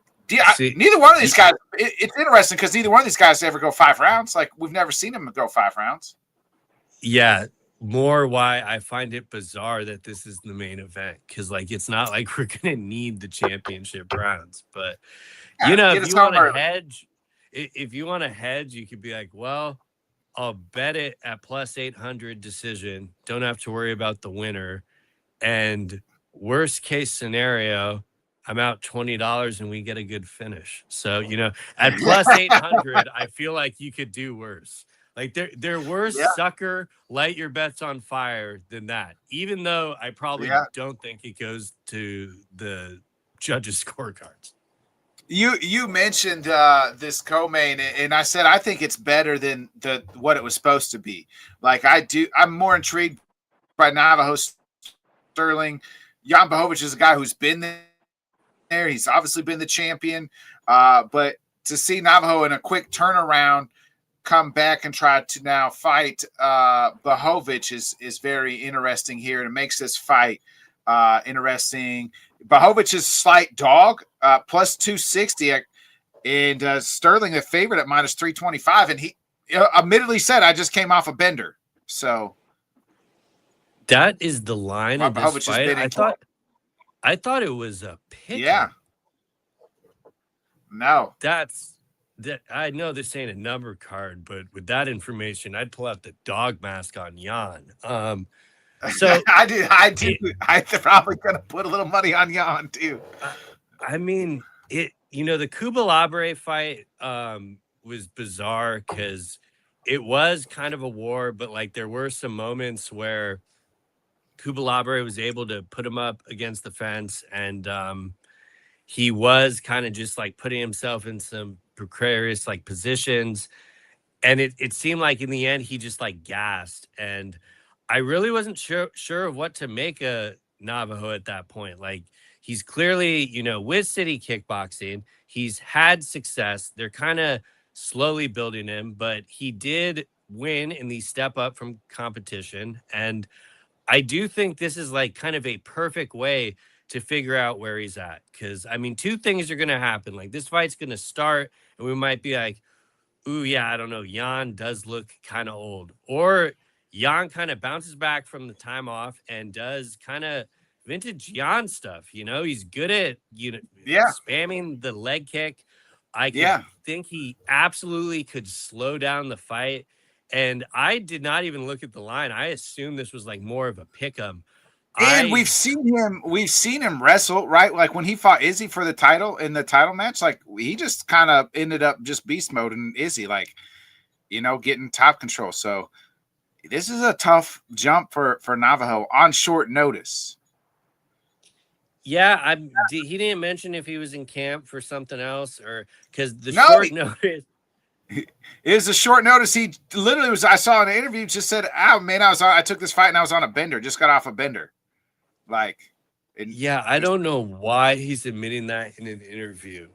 S1: Neither one of these guys. It's interesting because neither one of these guys ever go 5 rounds. Like we've never seen them go 5 rounds.
S2: Yeah, more why I find it bizarre that this is the main event because like it's not like we're gonna need the championship rounds, but you know if you want to hedge, you could be like, well, I'll bet it at plus 800 decision. Don't have to worry about the winner, and worst case scenario, I'm out $20 and we get a good finish. So, you know, at plus 800, I feel like you could do worse. Like there were sucker light your bets on fire than that, even though I probably don't think it goes to the judges' scorecards.
S1: You mentioned this co-main, and I said I think it's better than what it was supposed to be. Like I'm more intrigued by Navajo Sterling. Jan Blachowicz is a guy who's been there. He's obviously been the champion. But to see Navajo in a quick turnaround come back and try to now fight Blachowicz is very interesting here. And it makes this fight interesting. Blachowicz is slight dog, plus 260. And Sterling, the favorite, at minus 325. And he admittedly said, I just came off a bender. So
S2: that is the line of this fight. I thought it was a pick.
S1: Yeah. No.
S2: I know this ain't a number card, but with that information, I'd pull out the dog mask on Jan. So
S1: I do. I'm probably gonna put a little money on Jan too.
S2: I mean, the Cuba Libre fight was bizarre because it was kind of a war, but like there were some moments where Cuba Libre was able to put him up against the fence, and he was kind of just like putting himself in some precarious like positions, and it seemed like in the end he just like gassed, and I really wasn't sure of what to make of Navajo at that point. Like he's clearly with City Kickboxing, he's had success. They're kind of slowly building him, but he did win in the step up from competition, and I do think this is like kind of a perfect way to figure out where he's at. Because, I mean, 2 things are going to happen. Like this fight's going to start and we might be like, ooh, yeah, I don't know. Jan does look kind of old. Or Jan kind of bounces back from the time off and does kind of vintage Jan stuff. He's good at, spamming the leg kick. I think he absolutely could slow down the fight. And I did not even look at the line. I assumed this was like more of a pick 'em.
S1: And we've seen him wrestle, right? Like when he fought Izzy for the title in the title match, like he just kind of ended up just beast mode and Izzy, like, getting top control. So this is a tough jump for Navajo on short notice.
S2: Yeah, he didn't mention if he was in camp for something else or because short notice.
S1: It was a short notice. He literally was. I saw in an interview just said, "Oh man, I took this fight and I was on a bender. Just got off a bender." Like,
S2: yeah, I don't know why he's admitting that in an interview.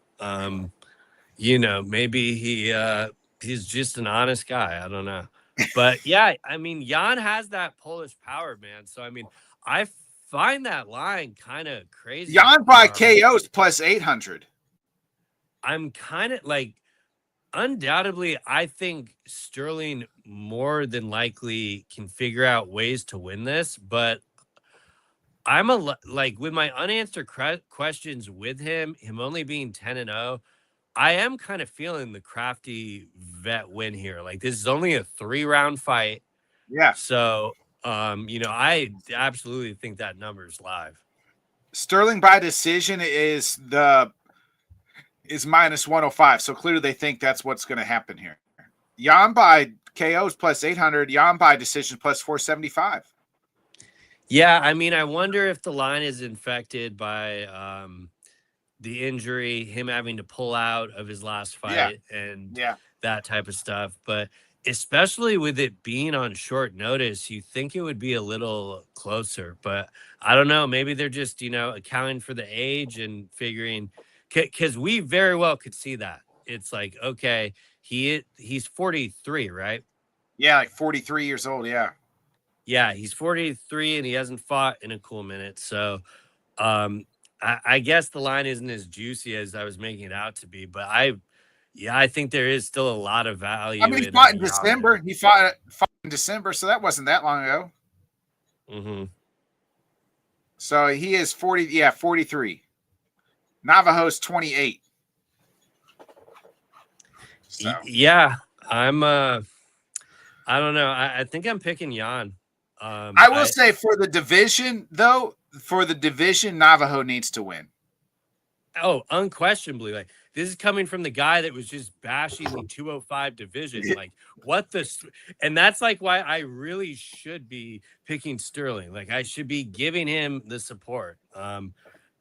S2: Maybe he's just an honest guy. I don't know. But yeah, I mean, Jan has that Polish power, man. So I mean, I find that line kind of crazy.
S1: Jan by KOs plus 800.
S2: I'm kind of like, undoubtedly, I think Sterling more than likely can figure out ways to win this, but I'm like with my unanswered questions with him only being 10-0. I am kind of feeling the crafty vet win here. Like this is only a 3-round fight.
S1: Yeah.
S2: So, I absolutely think that number's live.
S1: Sterling by decision is minus 105. So clearly they think that's what's going to happen here. Jan by KOs plus 800. Jan by decision plus 475.
S2: Yeah, I mean, I wonder if the line is infected by the injury, him having to pull out of his last fight and that type of stuff. But especially with it being on short notice, you think it would be a little closer. But I don't know. Maybe they're just, accounting for the age and figuring because we very well could see that. It's like, okay, he's 43, right?
S1: Yeah, like 43 years old. Yeah.
S2: Yeah, he's 43 and he hasn't fought in a cool minute. So I guess the line isn't as juicy as I was making it out to be, but I think there is still a lot of value.
S1: I mean, he fought in December. He fought in December, so that wasn't that long ago.
S2: Mm-hmm.
S1: So he is 43. Navajo's 28. So.
S2: Yeah, I don't know. I think I'm picking Jan.
S1: I will say for the division, though, Navajo needs to win.
S2: Oh, unquestionably. Like this is coming from the guy that was just bashing the 205 division. Like and that's like why I really should be picking Sterling. Like I should be giving him the support. But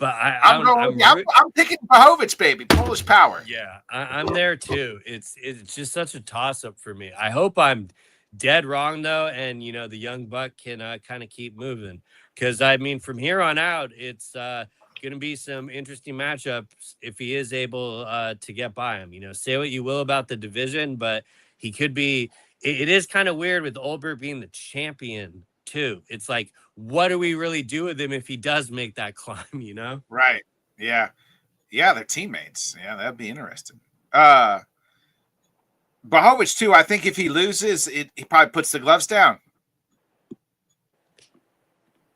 S1: I'm picking Blachowicz, baby. Polish power.
S2: Yeah, I'm there too. It's just such a toss up for me. I hope I'm dead wrong though, and the young buck can kind of keep moving because I mean from here on out it's going to be some interesting matchups if he is able to get by him. Say what you will about the division, but he could be. It is kind of weird with Olberg being the champion too. It's like, what do we really do with him if he does make that climb?
S1: Right? Yeah, they're teammates. Yeah, that'd be interesting. Blachowicz too. I think if he loses, he probably puts the gloves down.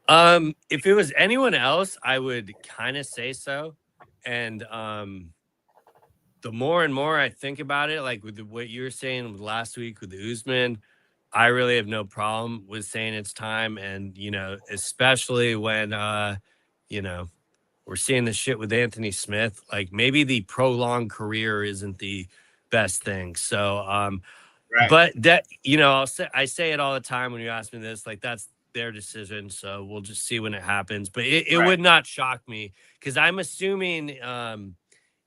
S2: If it was anyone else, I would kind of say so. And the more and more I think about it, like with what you were saying last week with the Usman, I really have no problem with saying it's time. And especially when we're seeing this shit with Anthony Smith, like maybe the prolonged career isn't the best thing. So right. But that I say it all the time when you ask me this, like that's their decision, so we'll just see when it happens. But it would not shock me because I'm assuming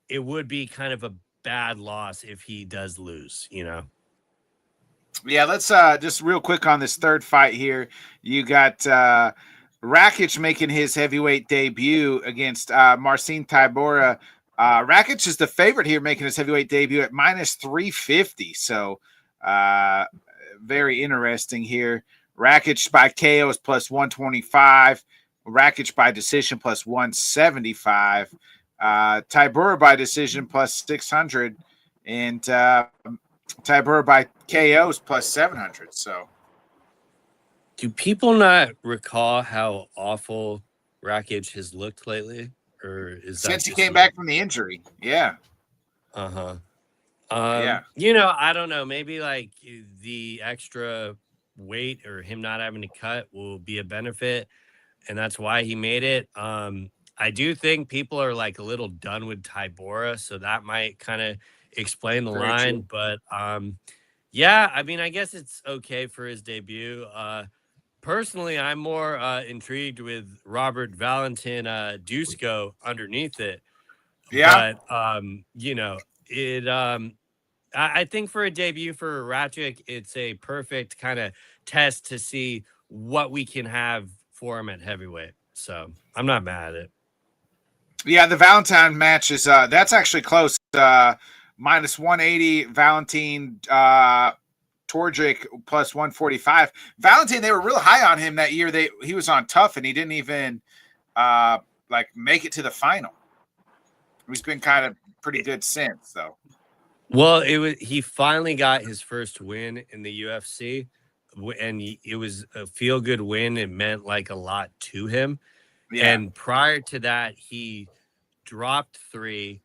S2: it would be kind of a bad loss if he does lose.
S1: Yeah, let's just real quick on this third fight here. You got Rakic making his heavyweight debut against Marcin Tybura. Rakic is the favorite here, making his heavyweight debut at minus 350. So very interesting here. Rakic by KO is plus 125. Rakic by decision plus 175. Tybura by decision plus 600. And Tybura by KO is plus 700. So,
S2: do people not recall how awful Rakic has looked lately? Or is
S1: since he came back from the injury? Yeah.
S2: Yeah. I don't know. Maybe like the extra weight or him not having to cut will be a benefit. and that's why he made it. I do think people are like a little done with Tybora, so that might kind of explain the
S1: Very
S2: line.
S1: true.
S2: But yeah, I mean, I guess it's okay for his debut. Personally, I'm more intrigued with Robert Valentin Dusko underneath it.
S1: Yeah.
S2: But you know, it I think for a debut for Ratchik, it's a perfect kind of test to see what we can have for him at heavyweight. So I'm not mad at it.
S1: Yeah, the Valentine match is that's actually close. Minus 180 Valentine Tordrick plus 145. Valentine, they were real high on him that year. He was on Tough and he didn't even like make it to the final. He's been kind of pretty good since, though.
S2: Well, he finally got his first win in the UFC, and it was a feel good win. It meant like a lot to him.
S1: Yeah.
S2: And prior to that, he dropped 3.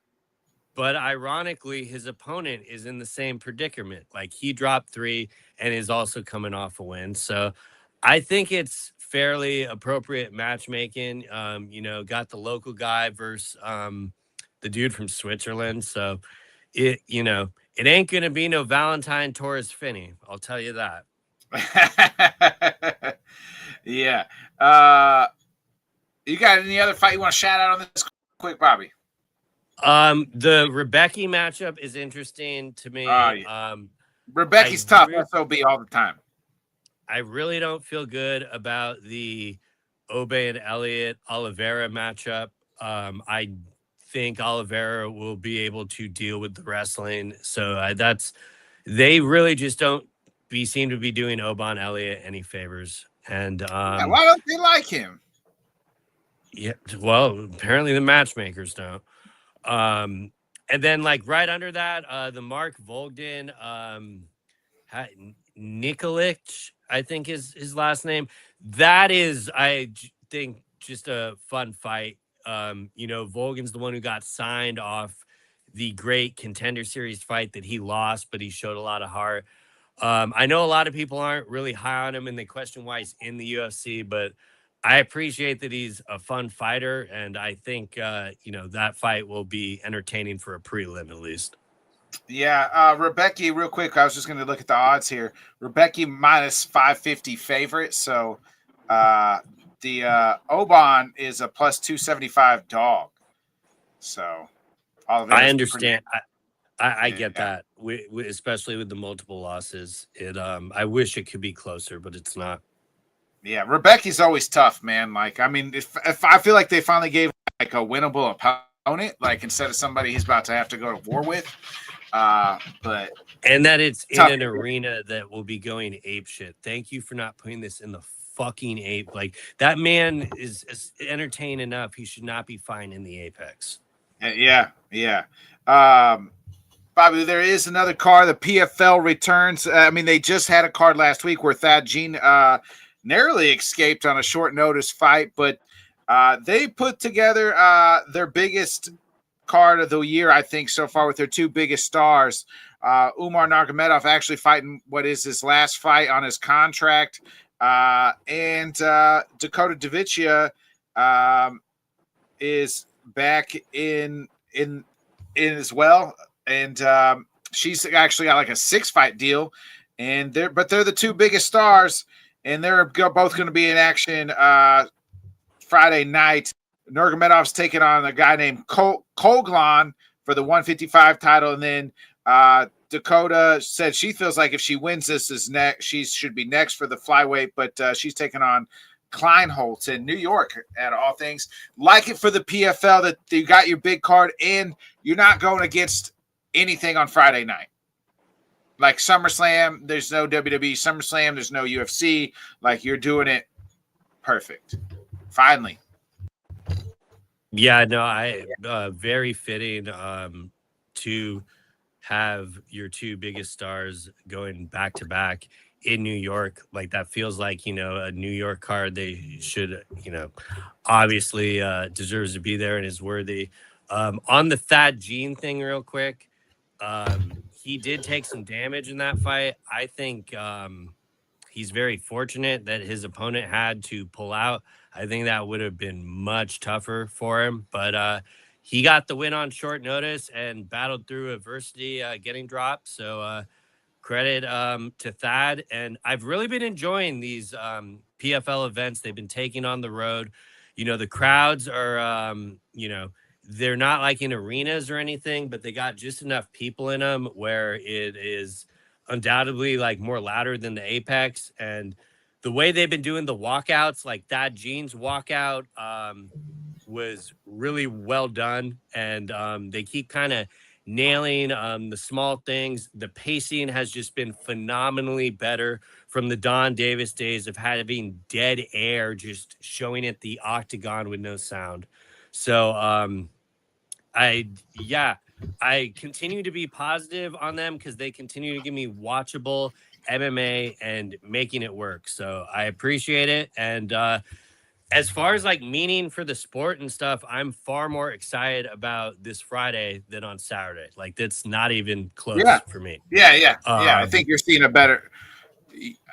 S2: But ironically, his opponent is in the same predicament. Like he dropped 3 and is also coming off a win. So I think it's fairly appropriate matchmaking. Got the local guy versus the dude from Switzerland. So it ain't gonna be no Valentine Torres Finney. I'll tell you that.
S1: Yeah. You got any other fight you want to shout out on this quick, Bobby?
S2: The Rebecca matchup is interesting to me.
S1: Yeah. Rebecca's tough. SOB all the time.
S2: I really don't feel good about the Obey and Elliott Oliveira matchup. I think Oliveira will be able to deal with the wrestling. So they really just don't seem to be doing Oban Elliott any favors. And
S1: yeah, why don't they like him?
S2: Yeah, well, apparently the matchmakers don't. And then like right under that, the Mark Volgden, Nikolic, I think is his last name. That is, think, just a fun fight. Volgan's the one who got signed off the great Contender Series fight that he lost, but he showed a lot of heart. I know a lot of people aren't really high on him and they question why he's in the UFC, but I appreciate that he's a fun fighter, and I think that fight will be entertaining for a prelim at least.
S1: Yeah, Rebecca, real quick, I was just going to look at the odds here. Rebecca minus 550 favorite, so the Oban is a plus 275 dog. So
S2: I understand. I get that, especially with the multiple losses. I wish it could be closer, but it's not.
S1: Yeah, Rebecca's always tough, man. Like, I mean, if I feel like they finally gave like a winnable opponent, like instead of somebody he's about to have to go to war with. But
S2: that it's in an arena that will be going ape shit. Thank you for not putting this in the fucking ape. Like that man is entertained enough. He should not be fine in the Apex.
S1: Yeah. Bobby, there is another card. The PFL returns. I mean, they just had a card last week where Thad Jean narrowly escaped on a short notice fight, but they put together their biggest card of the year, I think, so far with their 2 biggest stars. Umar Nurmagomedov actually fighting what is his last fight on his contract, and Dakota Deviccia is back in as well, and she's actually got like a 6-fight deal, and they're the 2 biggest stars. And they're both going to be in action Friday night. Nurmagomedov's taking on a guy named Koglan for the 155 title. And then Dakota said she feels like if she wins this is next, she should be next for the flyweight. But she's taking on Kleinholtz in New York, at all things. Like it for the PFL that you got your big card and you're not going against anything on Friday night. Like SummerSlam, there's no WWE SummerSlam, there's no UFC. Like you're doing it perfect. Finally.
S2: Yeah, no, very fitting to have your 2 biggest stars going back to back in New York. Like that feels like, a New York card. They should, obviously deserves to be there and is worthy. On the Thad Jean thing real quick, he did take some damage in that fight. I think he's very fortunate that his opponent had to pull out. I think that would have been much tougher for him. But he got the win on short notice and battled through adversity, getting dropped. So credit to Thad. And I've really been enjoying these PFL events they've been taking on the road. The crowds are, they're not like in arenas or anything, but they got just enough people in them where it is undoubtedly like more louder than the Apex. And the way they've been doing the walkouts, like Thad Jean's walkout, was really well done. And they keep kind of nailing the small things. The pacing has just been phenomenally better from the Don Davis days of having dead air just showing at the octagon with no sound. So I continue to be positive on them because they continue to give me watchable MMA and making it work. So I appreciate it. And as far as like meaning for the sport and stuff, I'm far more excited about this Friday than on Saturday. Like that's not even close for me.
S1: Yeah. I think you're seeing a better.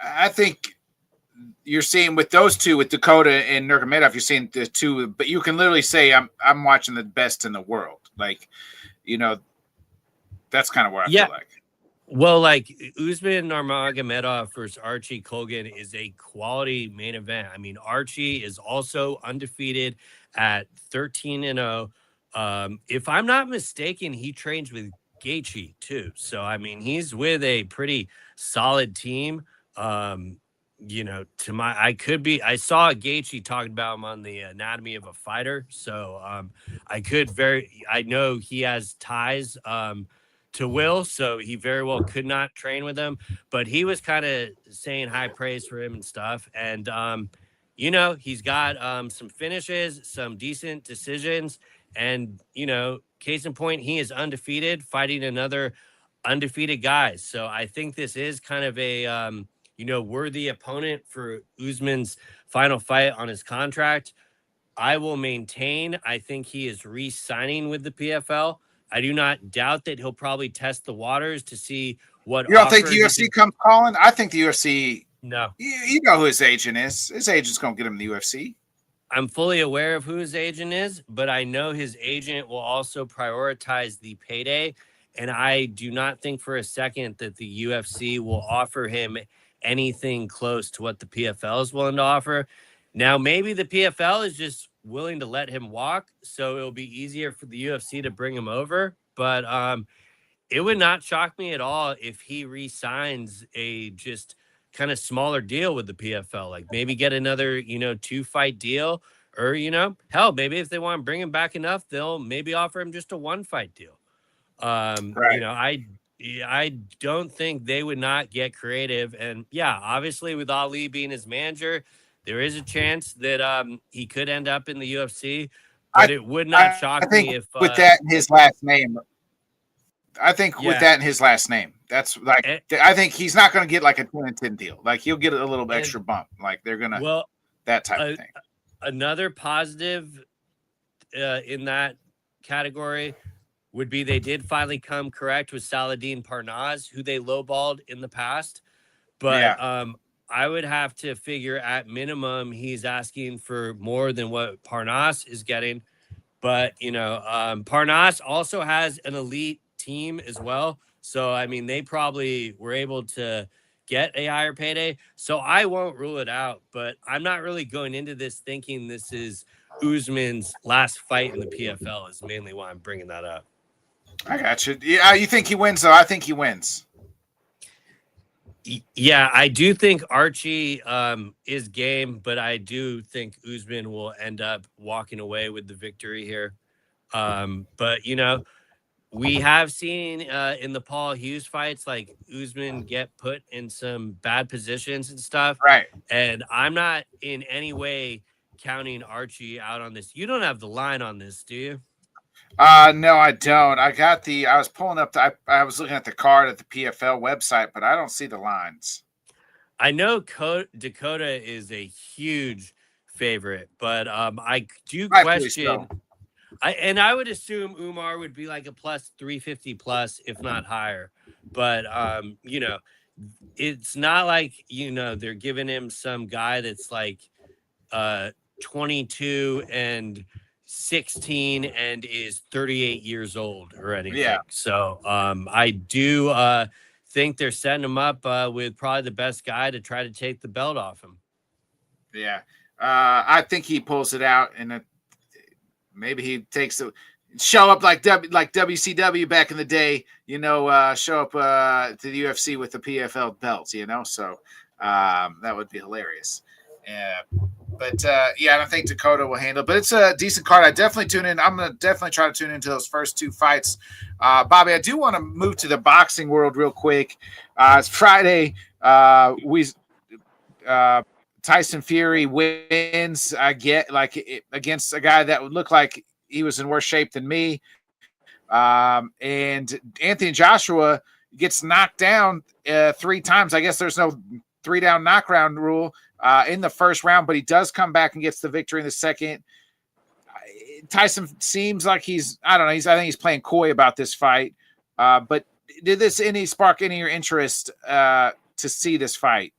S1: I think you're seeing with those two, with Dakota and Nurmagomedov, you're seeing the two, but you can literally say I'm watching the best in the world. Like, that's kind of what I feel like.
S2: Well, like Usman Nurmagomedov versus Archie Colgan is a quality main event. I mean, Archie is also undefeated at 13-0. If I'm not mistaken, he trains with Gaethje too. So I mean, he's with a pretty solid team. I saw Gaethje talking about him on the Anatomy of a Fighter. So I know he has ties to Will, so he very well could not train with him, but he was kind of saying high praise for him and stuff. And he's got some finishes, some decent decisions, and case in point, he is undefeated, fighting another undefeated guy. So I think this is kind of a worthy opponent for Usman's final fight on his contract. I will maintain, I think he is re-signing with the PFL. I do not doubt that he'll probably test the waters to see what.
S1: You don't think the UFC comes calling? I think the UFC.
S2: No.
S1: You know who his agent is. His agent's going to get him the UFC.
S2: I'm fully aware of who his agent is, but I know his agent will also prioritize the payday. And I do not think for a second that the UFC will offer him anything close to what the PFL is willing to offer. Now, maybe the PFL is just willing to let him walk, so it'll be easier for the UFC to bring him over. But it would not shock me at all if he re-signs a just kind of smaller deal with the PFL, like maybe get another 2-fight deal, or hell, maybe if they want to bring him back enough, they'll maybe offer him just a 1-fight deal.
S1: Right.
S2: I don't think they would not get creative. And yeah, obviously with Ali being his manager, there is a chance that he could end up in the UFC, but it would not shock me if
S1: with that in his last name. I think with that in his last name, that's like I think he's not going to get like a 10-10 deal. Like he'll get a little extra bump. Like they're gonna that type of thing.
S2: Another positive in that category would be they did finally come correct with Saladin Parnasse, who they lowballed in the past, but I would have to figure at minimum he's asking for more than what Parnasse is getting. But, Parnasse also has an elite team as well. So, I mean, they probably were able to get a higher payday. So I won't rule it out. But I'm not really going into this thinking this is Usman's last fight in the PFL is mainly why I'm bringing that up.
S1: I got you. Yeah, you think he wins, though? I think he wins.
S2: Yeah, I do think Archie is game, but I do think Usman will end up walking away with the victory here. But we have seen in the Paul Hughes fights, like Usman get put in some bad positions and stuff.
S1: Right.
S2: And I'm not in any way counting Archie out on this. You don't have the line on this, do you?
S1: No, I don't. I was pulling up I was looking at the card at the PFL website, but I don't see the lines.
S2: I know Dakota is a huge favorite, but I do question. I would assume Umar would be like a plus 350 plus, if not higher. But it's not like they're giving him some guy that's like 22 and 16 and is 38 years old or anything.
S1: Yeah.
S2: So I do think they're setting him up with probably the best guy to try to take the belt off him.
S1: Yeah. I think he pulls it out, and maybe he takes the show up like WCW back in the day, show up to the UFC with the PFL belts, so that would be hilarious. Yeah. But I don't think Dakota will handle. But it's a decent card. I definitely tune in. I'm gonna definitely try to tune into those first two fights. Bobby, I do want to move to the boxing world real quick. It's Friday. Tyson Fury wins. I get against a guy that would look like he was in worse shape than me. And Anthony Joshua gets knocked down 3 times. I guess there's no 3-down knockdown rule in the first round, but he does come back and gets the victory in the second. Tyson seems like I think he's playing coy about this fight. But did this spark any of your interest to see this fight?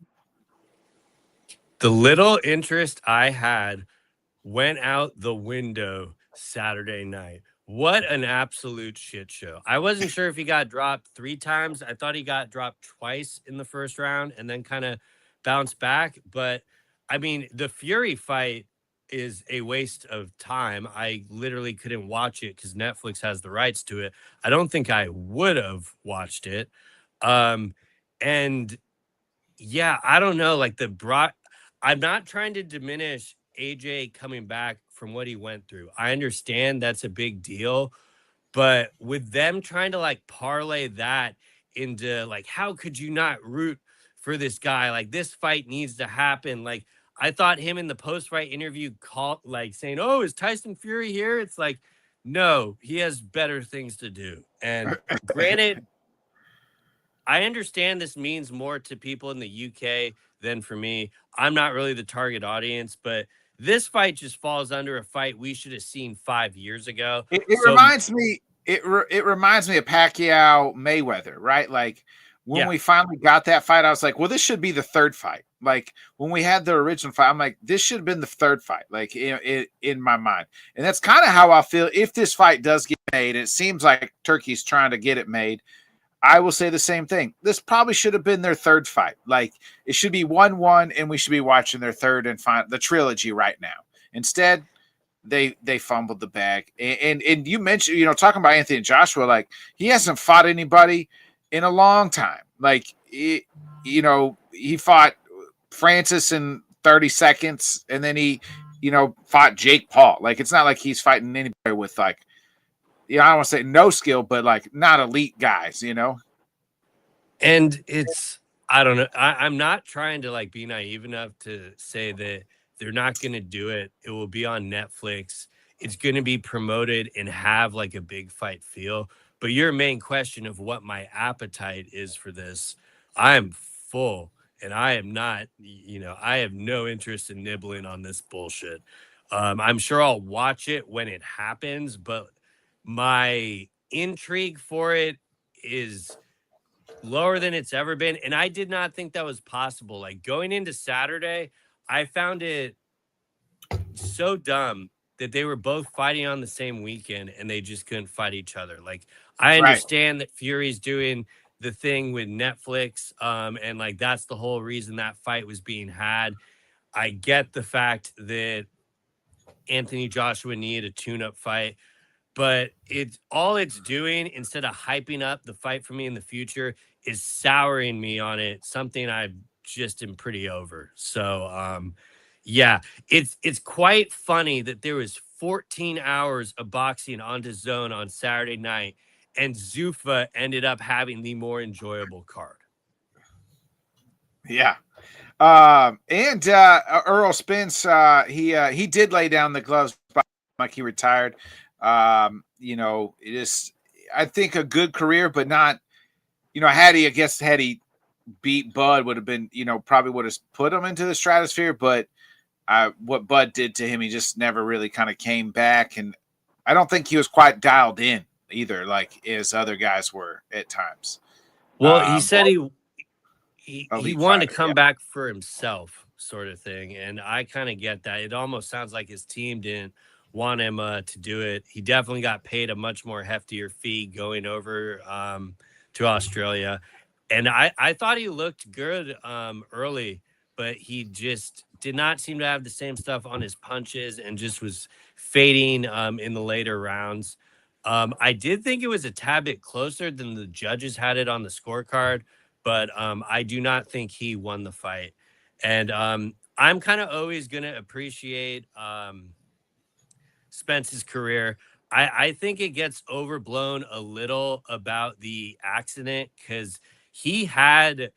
S2: The little interest I had went out the window Saturday night. What an absolute shit show. I wasn't sure if he got dropped 3 times. I thought he got dropped twice in the first round and then kind of bounced back. But I mean, the Fury fight is a waste of time. I literally couldn't watch it because Netflix has the rights to it. I don't think I would have watched it. And yeah, I don't know. Like I'm not trying to diminish AJ coming back from what he went through. I understand that's a big deal, but with them trying to like parlay that into like, how could you not root for this guy? Like, this fight needs to happen. Like, I thought him in the post-fight interview saying, "Oh, is Tyson Fury here?" It's like, no, he has better things to do. And granted, I understand this means more to people in the UK than for me. I'm not really the target audience, but this fight just falls under a fight we should have seen 5 years ago.
S1: It reminds me. It reminds me of Pacquiao Mayweather, right? Like when we finally got that fight, I was like, well, this should be the third fight. Like when we had the original fight, I'm like, this should have been the third fight, like in my mind. And that's kind of how I feel if this fight does get made. It seems like Turkey's trying to get it made. I will say the same thing. This probably should have been their third fight. Like it should be 1-1, and we should be watching their third and final, the trilogy right now. Instead, they fumbled the bag. And you mentioned, talking about Anthony Joshua, like he hasn't fought anybody in a long time. Like he fought Francis in 30 seconds, and then he, fought Jake Paul. Like it's not like he's fighting anybody with like, I don't want to say no skill, but like not elite guys,
S2: And it's, I don't know. I'm not trying to like be naive enough to say that they're not going to do it. It will be on Netflix. It's going to be promoted and have like a big fight feel. But your main question of what my appetite is for this, I'm full, and I am not, I have no interest in nibbling on this bullshit. I'm sure I'll watch it when it happens, but my intrigue for it is lower than it's ever been. And I did not think that was possible. Like going into Saturday, I found it so dumb that they were both fighting on the same weekend and they just couldn't fight each other. Like I understand that Fury's doing the thing with Netflix. And like, that's the whole reason that fight was being had. I get the fact that Anthony Joshua needed a tune-up fight, but it's doing, instead of hyping up the fight for me in the future, is souring me on it. Something I just am pretty over. So, yeah, it's quite funny that there was 14 hours of boxing on DAZN on Saturday night, and Zuffa ended up having the more enjoyable card.
S1: Yeah. And Earl Spence, he did lay down the gloves like he retired. It is, I think, a good career, but not, had he beat Bud would have been, probably would have put him into the stratosphere, but what Bud did to him, he just never really kind of came back. And I don't think he was quite dialed in either, like as other guys were at times.
S2: Well, he said he wanted to come back for himself. sort of thing. And I kind of get that. It almost sounds like his team didn't want him to do it. He definitely got paid a much more heftier fee going over to Australia. And I thought he looked good early, but he just did not seem to have the same stuff on his punches and just was fading in the later rounds. I did think it was a tad bit closer than the judges had it on the scorecard, but I do not think he won the fight. And I'm kind of always going to appreciate Spence's career. I think it gets overblown a little about the accident because he had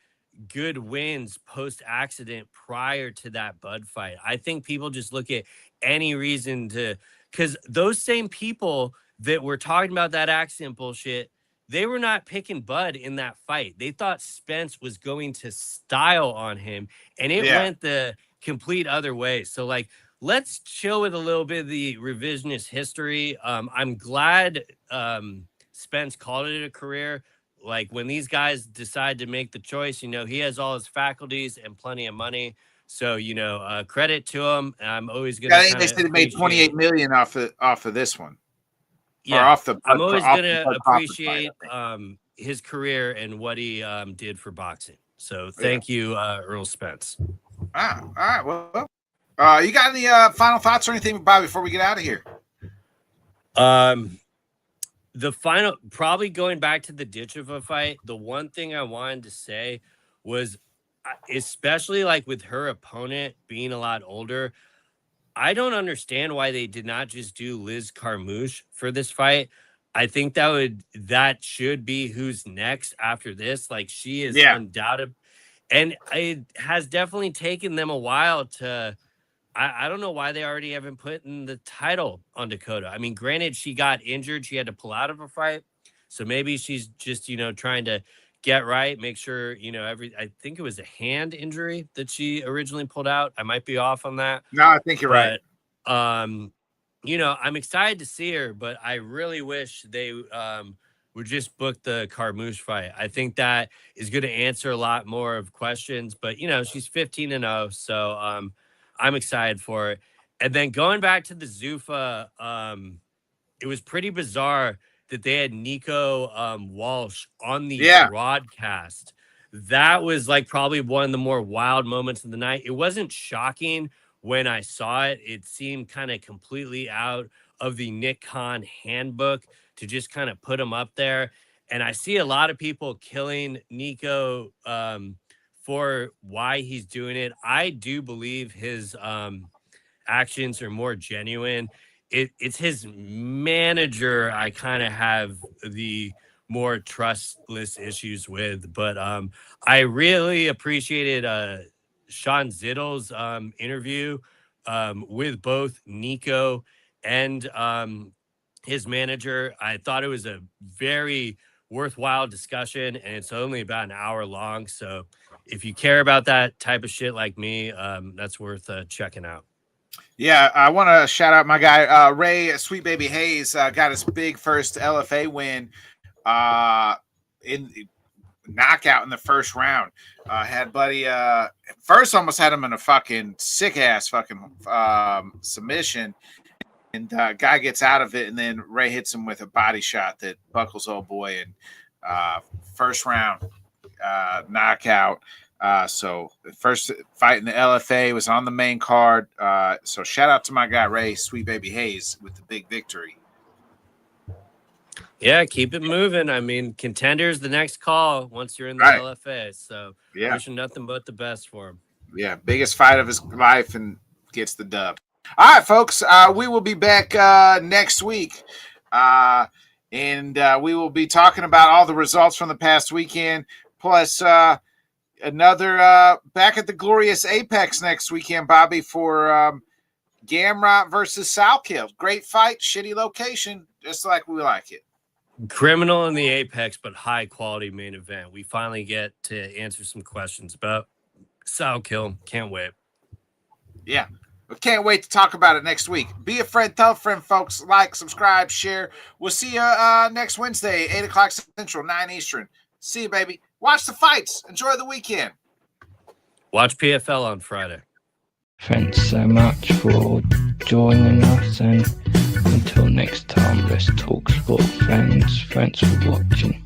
S2: good wins post accident prior to that Bud fight. I think people just look at any reason to, because those same people that were talking about that accident bullshit, they were not picking Bud in that fight. They thought Spence was going to style on him, and it went the complete other way. So, like, let's chill with a little bit of the revisionist history. I'm glad Spence called it a career. Like, when these guys decide to make the choice, you know, he has all his faculties and plenty of money. So, you know, credit to him. I'm always going to.
S1: I think they said he made 28 million off of this one.
S2: Yeah, I'm always going to appreciate his career and what he did for boxing. So thank you, Earl Spence.
S1: All right. Well, you got any final thoughts or anything, Bob, before we get out of here?
S2: The final, probably going back to the Ditchova fight, the one thing I wanted to say was, especially like with her opponent being a lot older, I don't understand why they did not just do Liz Carmouche for this fight. I think that should be who's next after this. Like, she is undoubted. And it has definitely taken them a while to, I don't know why they already haven't put in the title on Dakota. I mean, granted, she got injured. She had to pull out of a fight. So maybe she's just, you know, trying to get right, make sure, you know, I think it was a hand injury that she originally pulled out. I might be off on that.
S1: No, I think you're right.
S2: You know, I'm excited to see her, but I really wish they would just book the Carmouche fight. I think that is going to answer a lot more of questions, but, you know, she's 15-0. So I'm excited for it. And then going back to the Zuffa, it was pretty bizarre that they had Nico Walsh on the broadcast. That was like probably one of the more wild moments of the night. It wasn't shocking when I saw it. It seemed kind of completely out of the Nick Khan handbook to just kind of put him up there. And I see a lot of people killing Nico for why he's doing it. I do believe his actions are more genuine. It's his manager I kind of have the more trustless issues with, but I really appreciated Sean Zittle's interview with both Nico and his manager. I thought it was a very worthwhile discussion, and it's only about an hour long. So if you care about that type of shit like me, that's worth checking out.
S1: Yeah, I want to shout out my guy Ray Sweet Baby Hayes. Got his big first LFA win in knockout in the first round. Had buddy first almost had him in a fucking sick ass fucking submission, and guy gets out of it, and then Ray hits him with a body shot that buckles old boy, and first round knockout. So the first fight in the LFA was on the main card. So shout out to my guy Ray Sweet Baby Hayes with the big victory.
S2: Yeah, keep it moving. I mean, Contender's the next call once you're in the LFA. So wishing nothing but the best for him.
S1: Yeah, biggest fight of his life and gets the dub. All right, folks. We will be back next week. And we will be talking about all the results from the past weekend, plus another back at the glorious Apex next weekend, Bobby, for Gamrot versus Salkill. Great fight, shitty location, just like we like it.
S2: Criminal in the Apex, but high quality main event. We finally get to answer some questions about Salkill. Can't wait.
S1: Yeah. We can't wait to talk about it next week. Be a friend, tell a friend, folks. Like, subscribe, share. We'll see you next Wednesday, 8 o'clock Central, 9 Eastern. See you, baby. Watch the fights. Enjoy the weekend.
S2: Watch PFL on Friday.
S3: Thanks so much for joining us, and until next time, let's talk sport, friends. Thanks for watching.